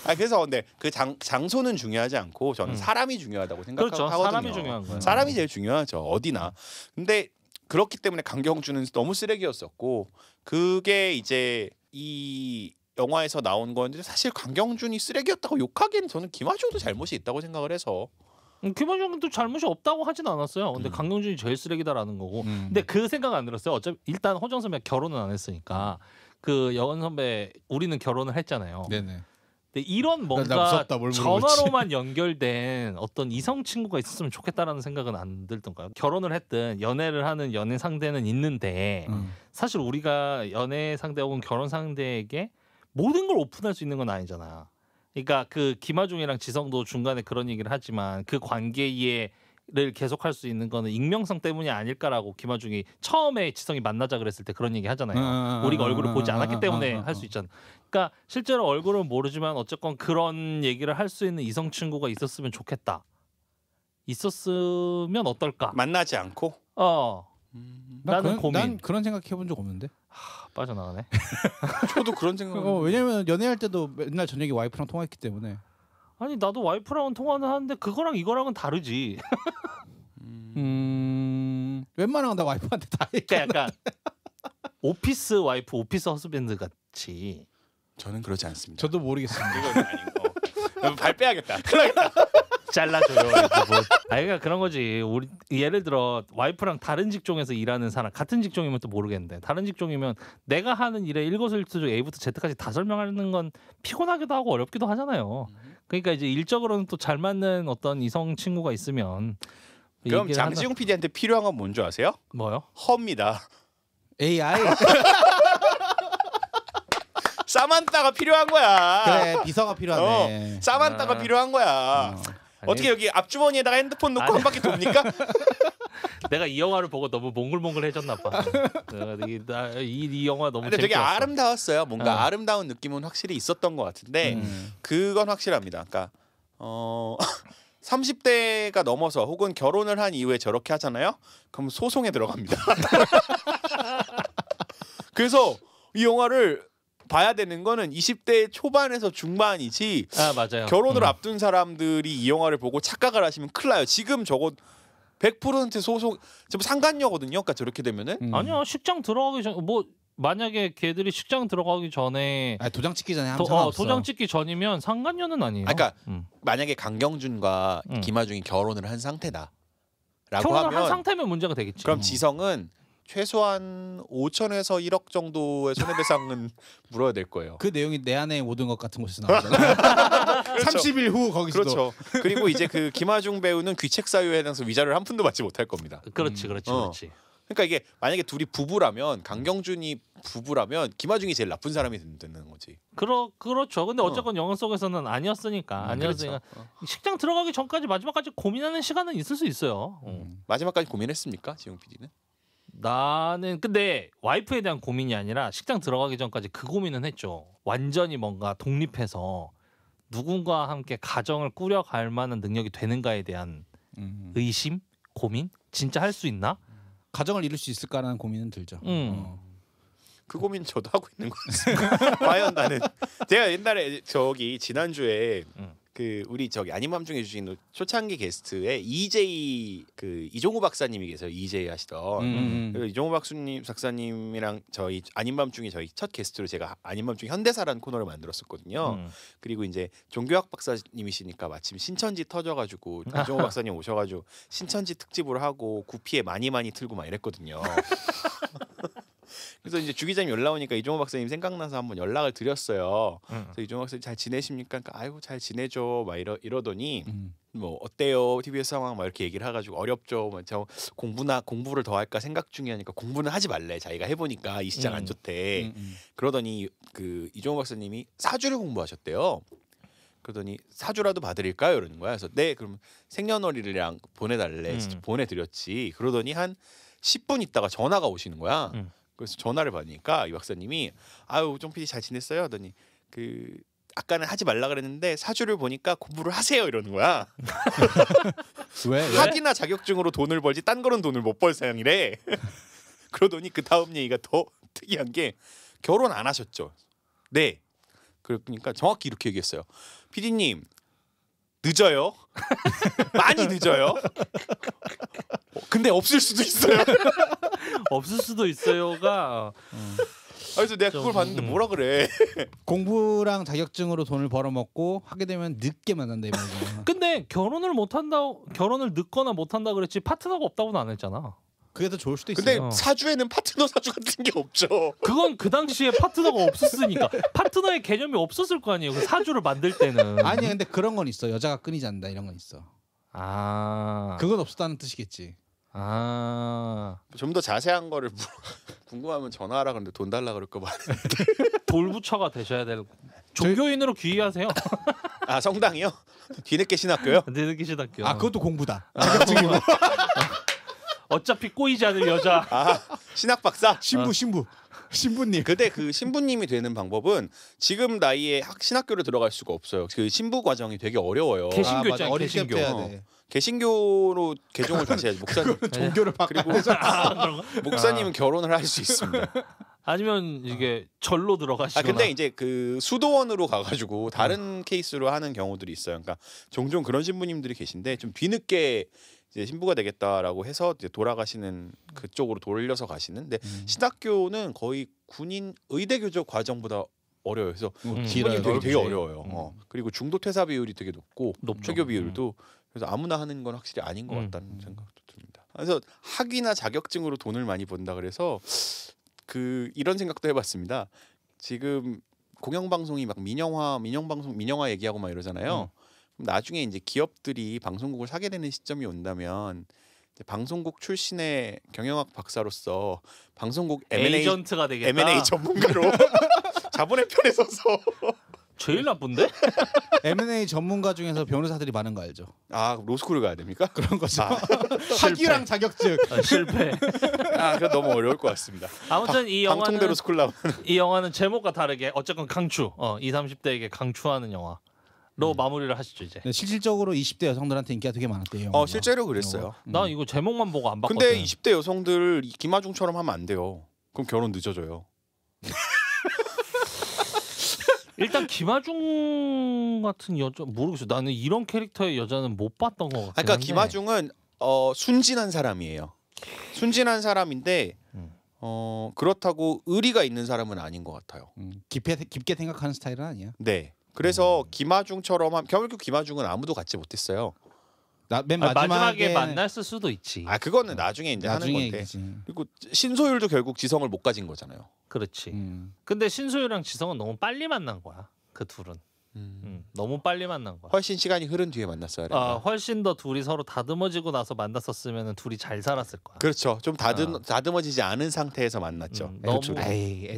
그래서 근데 그 장소는 중요하지 않고 저는 사람이 중요하다고 생각하거든요. 그렇죠. 사람이 중요한 거예요. 사람이 제일 중요하죠. 어디나. 근데 그렇기 때문에 강경준은 너무 쓰레기였었고 그게 이제 이 영화에서 나온 건데 사실 강경준이 쓰레기였다고 욕하기에는 저는 김하중도 잘못이 있다고 생각을 해서. 김하중도 잘못이 없다고 하진 않았어요. 근데 강경준이 제일 쓰레기다라는 거고. 근데 그 생각 안 들었어요. 어차피 일단 허정 선배가 결혼은 안 했으니까 그 여은 선배 우리는 결혼을 했잖아요. 네네. 근데 이런 뭔가 무섭다, 뭘 물어볼지. 전화로만 연결된 어떤 이성 친구가 있었으면 좋겠다라는 생각은 안 들던가요? 결혼을 했든 연애를 하는 연애 상대는 있는데 사실 우리가 연애 상대 혹은 결혼 상대에게 모든 걸 오픈할 수 있는 건 아니잖아. 그러니까 그 김하중이랑 지성도 중간에 그런 얘기를 하지만 그 관계를 계속할 수 있는 거는 익명성 때문이 아닐까라고 김하중이 처음에 지성이 만나자 그랬을 때 그런 얘기 하잖아요. 우리가 얼굴을 보지 않았기 때문에 할 수 있잖아. 그러니까 실제로 얼굴은 모르지만 어쨌건 그런 얘기를 할 수 있는 이성 친구가 있었으면 좋겠다. 있었으면 어떨까? 만나지 않고. 난 고민. 난 그런 생각 해본 적 없는데. 빠져나가네. 저도 그런 생각. 왜냐면 연애할 때도 맨날 저녁에 와이프랑 통화했기 때문에. 아니 나도 와이프랑은 통화는 하는데 그거랑 이거랑은 다르지. 웬만한 건 다 와이프한테 다 그러니까 약간 오피스 와이프, 오피스 허스밴드 같이. 저는 그러지 않습니다. 저도 모르겠습니다. 이건 아니고. 발 빼야겠다. 큰일 나겠다. 잘라줘요 이 부분. 그러니까 그런 거지. 우리 예를 들어 와이프랑 다른 직종에서 일하는 사람, 같은 직종이면 또 모르겠는데 다른 직종이면 내가 하는 일에 일거수일투족 A부터 Z까지 다 설명하는 건 피곤하기도 하고 어렵기도 하잖아요. 그러니까 이제 일적으로는 또 잘 맞는 어떤 이성 친구가 있으면. 그럼 장지용 PD한테 필요한 건 뭔지 아세요? 뭐요? 허입니다. AI. 사만타가 필요한 거야. 그래 비서가 필요하네. 사만타가 필요한 거야. 어떻게 여기 앞주머니에다가 핸드폰 놓고 한 바퀴 돕니까? 내가 이 영화를 보고 너무 몽글몽글해졌나 봐. 이 영화 너무 근데 되게 재밌었어. 아름다웠어요. 뭔가 아름다운 느낌은 확실히 있었던 것 같은데 그건 확실합니다. 그러니까 30대가 넘어서 혹은 결혼을 한 이후에 저렇게 하잖아요. 그럼 소송에 들어갑니다. 그래서 이 영화를 봐야 되는 거는 20대 초반에서 중반이지. 맞아요. 결혼을 앞둔 사람들이 이 영화를 보고 착각을 하시면 큰일 나요. 지금 저거 100% 소송 좀 상간녀거든요. 그러니까 저렇게 되면은 아니야 식장 들어가기 전 뭐 만약에 걔들이 식장 들어가기 전에 도장 찍기 전에 하면 상관없어. 도장 찍기 전이면 상간녀는 아니에요. 그러니까 만약에 강경준과 김하중이 결혼을 한 상태다라고 결혼을 하면 한 상태면 문제가 되겠지. 그럼 지성은 최소한 5천에서 1억 정도의 손해배상은 물어야 될 거예요. 그 내용이 내 안의 모든 것 같은 곳에서 나오잖아요. 그렇죠. 30일 후 거기서도. 그렇죠. 그리고 이제 그 김하중 배우는 귀책 사유에 대해서 위자료를 한 푼도 받지 못할 겁니다. 그렇지. 그러니까 이게 만약에 둘이 부부라면 강경준이 부부라면 김하중이 제일 나쁜 사람이 되는 거지. 그렇죠. 근데 어쨌건 영화 속에서는 아니었으니까. 그렇죠. 식장 들어가기 전까지 마지막까지 고민하는 시간은 있을 수 있어요. 마지막까지 고민했습니까, 지용 PD는? 나는 근데 와이프에 대한 고민이 아니라 식장 들어가기 전까지 그 고민은 했죠. 완전히 뭔가 독립해서 누군가와 함께 가정을 꾸려갈 만한 능력이 되는가에 대한 의심, 고민, 진짜 할 수 있나? 가정을 이룰 수 있을까라는 고민은 들죠. 그 고민 저도 하고 있는 것 같습니다. 과연 나는 제가 옛날에 저기 지난주에 그 우리 저기 아닌 밤중에 주신 초창기 게스트에 EJ 그 이종우 박사님이 계세요. EJ 하시던 그리고 이종우 박사님이랑 저희 아닌 밤중에 저희 첫 게스트로 제가 아닌 밤중 현대사라는 코너를 만들었었거든요. 그리고 이제 종교학 박사님이시니까 마침 신천지 터져가지고 이종우 박사님 오셔가지고 신천지 특집을 하고 구피에 많이 틀고 막 이랬거든요. 그래서 이제 주 기자님 연락 오니까 이종호 박사님 생각나서 한번 연락을 드렸어요. 그래서 이종호 박사님 잘 지내십니까? 그러니까 아이고 잘 지내죠. 막 이러더니 뭐 어때요? TBS 상황 막 이렇게 얘기를 해가지고 어렵죠. 뭐 저 공부를 더 할까 생각 중이하니까 공부는 하지 말래. 자기가 해보니까 이 시장 안 좋대. 그러더니 그 이종호 박사님이 사주를 공부하셨대요. 그러더니 사주라도 봐드릴까요? 이러는 거야. 그래서 네, 그럼 생년월일이랑 보내달래. 보내드렸지. 그러더니 한 10분 있다가 전화가 오시는 거야. 그래서 전화를 받으니까 이 박사님이 아유 종 PD 잘 지냈어요? 하더니 그 아까는 하지 말라 그랬는데 사주를 보니까 공부를 하세요 이러는 거야. 왜? 학이나 자격증으로 돈을 벌지 딴 거는 돈을 못 벌 사양이래. 그러더니 그 다음 얘기가 더 특이한 게 결혼 안 하셨죠? 네. 그러니까 정확히 이렇게 얘기했어요. PD님 늦어요. 많이 늦어요. 근데 없을 수도 있어요. 없을 수도 있어요가. 그래서 내가 그걸 봤는데 뭐라 그래? 공부랑 자격증으로 돈을 벌어먹고 하게 되면 늦게 만난다 이 말이죠. 근데 결혼을 늦거나 못한다 그랬지 파트너가 없다고는 안 했잖아. 그게 더 좋을 수도 있어요. 근데 사주에는 파트너 사주 같은 게 없죠. 그건 그 당시에 파트너가 없었으니까 파트너의 개념이 없었을 거 아니에요. 그 사주를 만들 때는. 아니 근데 그런 건 있어. 여자가 끊이지 않는다 이런 건 있어. 그건 없었다는 뜻이겠지. 좀 더 자세한 거를 궁금하면 전화하라 그러는데 돈 달라 그럴까 봐. 돌부처가 되셔야 될 종교인으로 귀의하세요. 아 성당이요? 뒤늦게 신학교요? 뒤늦게 신학교. 그것도 공부다. 어차피 꼬이지 않을 여자. 신학 박사? 신부님. 근데 그 신부님이 되는 방법은 지금 나이에 신학교를 들어갈 수가 없어요. 그 신부 과정이 되게 어려워요. 개신교 있잖아요. 어릴 개신교. 때부터 해야 돼. 개신교로 개종을 다시 해야지. 목사님 종교를 바꿔. 그리고 목사님은 결혼을 할 수 있습니다. 아니면 이게 절로 들어가시거나. 근데 이제 그 수도원으로 가가지고 다른 케이스로 하는 경우들이 있어요. 그러니까 종종 그런 신부님들이 계신데 좀 뒤늦게 이제 신부가 되겠다라고 해서 이제 돌아가시는 그쪽으로 돌려서 가시는데 신학교는 거의 군인 의대 교적 과정보다 어려워요. 그래서 신부님 되게 어려워요. 그리고 중도 퇴사 비율이 되게 높고 초교 비율도 그래서 아무나 하는 건 확실히 아닌 것 같다는 생각도 듭니다. 그래서 학위나 자격증으로 돈을 많이 번다 그래서 그 이런 생각도 해봤습니다. 지금 공영방송이 막 민영화 얘기하고 막 이러잖아요. 그럼 나중에 이제 기업들이 방송국을 사게 되는 시점이 온다면 이제 방송국 출신의 경영학 박사로서 방송국 에이전트가 되겠다. M&A 전문가로 자본의 편에 서서 제일 나쁜데? M&A 전문가 중에서 변호사들이 많은 거 알죠? 아 로스쿨을 가야 됩니까? 그런 거죠. 학위랑 자격증. 실패. 그거 너무 어려울 것 같습니다. 아무튼 이 영화는 방통대로 스쿨 나오는 이 영화는 제목과 다르게 어쨌건 강추. 20, 30대에게 강추하는 영화로 마무리를 하시죠 이제. 네, 실질적으로 20대 여성들한테 인기가 되게 많았대요. 실제로 그랬어요. 나 이거 제목만 보고 안 봤거든. 근데 20대 여성들 김하중처럼 하면 안 돼요. 그럼 결혼 늦어져요. 일단 김하중 같은 여자 모르겠어. 나는 이런 캐릭터의 여자는 못 봤던 것 같아. 그러니까 김하중은 순진한 사람이에요. 순진한 사람인데 그렇다고 의리가 있는 사람은 아닌 것 같아요. 깊게 생각하는 스타일은 아니야. 네. 그래서 김하중처럼 결국 김하중은 아무도 갖지 못했어요. 맨 마지막에 만났을 수도 있지. 그거는 나중에 이제 하는 건데. 얘기지. 그리고 신소율도 결국 지성을 못 가진 거잖아요. 그렇지. 근데 신소유랑 지성은 너무 빨리 만난 거야. 그 둘은. 너무 빨리 만난 거야. 훨씬 시간이 흐른 뒤에 만났어야 된다. 훨씬 더 둘이 서로 다듬어지고 나서 만났었으면 둘이 잘 살았을 거야. 그렇죠. 좀 다듬어지지 않은 상태에서 만났죠. 너무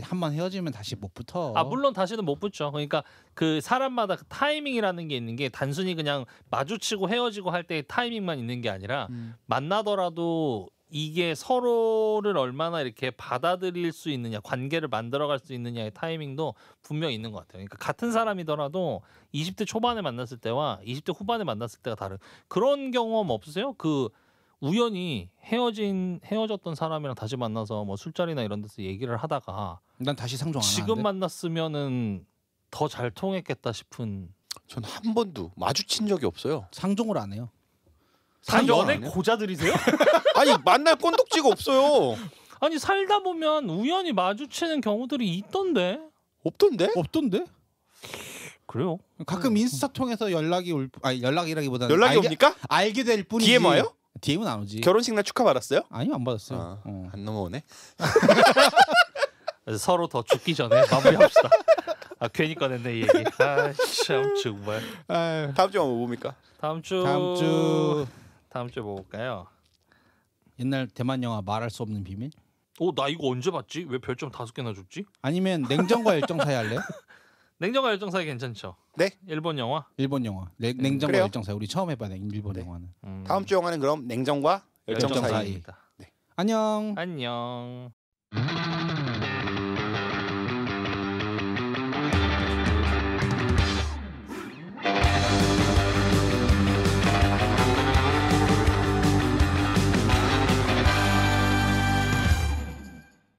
한번 헤어지면 다시 못 붙어. 물론 다시는 못 붙죠. 그러니까 그 사람마다 그 타이밍이라는 게 있는 게 단순히 그냥 마주치고 헤어지고 할 때의 타이밍만 있는 게 아니라 만나더라도 이게 서로를 얼마나 이렇게 받아들일 수 있느냐, 관계를 만들어갈 수 있느냐의 타이밍도 분명히 있는 것 같아요. 그러니까 같은 사람이더라도 20대 초반에 만났을 때와 20대 후반에 만났을 때가 다른 그런 경험 없으세요? 그 우연히 헤어졌던 사람이랑 다시 만나서 뭐 술자리나 이런 데서 얘기를 하다가 난 다시 상종 안 하는데. 지금 만났으면은 더 잘 통했겠다 싶은. 전 한 번도 마주친 적이 없어요. 상종을 안 해요. 다 연애 고자들이세요? 아니 만날 건덕지가 없어요. 아니 살다 보면 우연히 마주치는 경우들이 있던데. 없던데? 그래요? 가끔 인스타 통해서 연락이라기보다는 연락이 옵니까? 알게 될 뿐이지. DM 와요? DM은 안 오지. 결혼식 날 축하 받았어요? 아니요, 안 받았어요. 안 넘어오네. 그래서 서로 더 죽기 전에 마무리합시다. 괜히 꺼냈네 이 얘기. 참 정말. 다음 주에 뭐 봅니까? 다음 주에 뭐 볼까요? 옛날 대만 영화 말할 수 없는 비밀? 나 이거 언제 봤지? 왜 별점 5개나 줬지? 아니면 냉정과 열정 사이 할래? 냉정과 열정 사이 괜찮죠? 네. 일본 영화? 일본 영화. 냉정과 그래요? 열정 사이. 우리 처음 해봐야 돼. 일본 영화는. 다음 주 영화는 그럼 냉정과 열정 사이. 안녕. 안녕.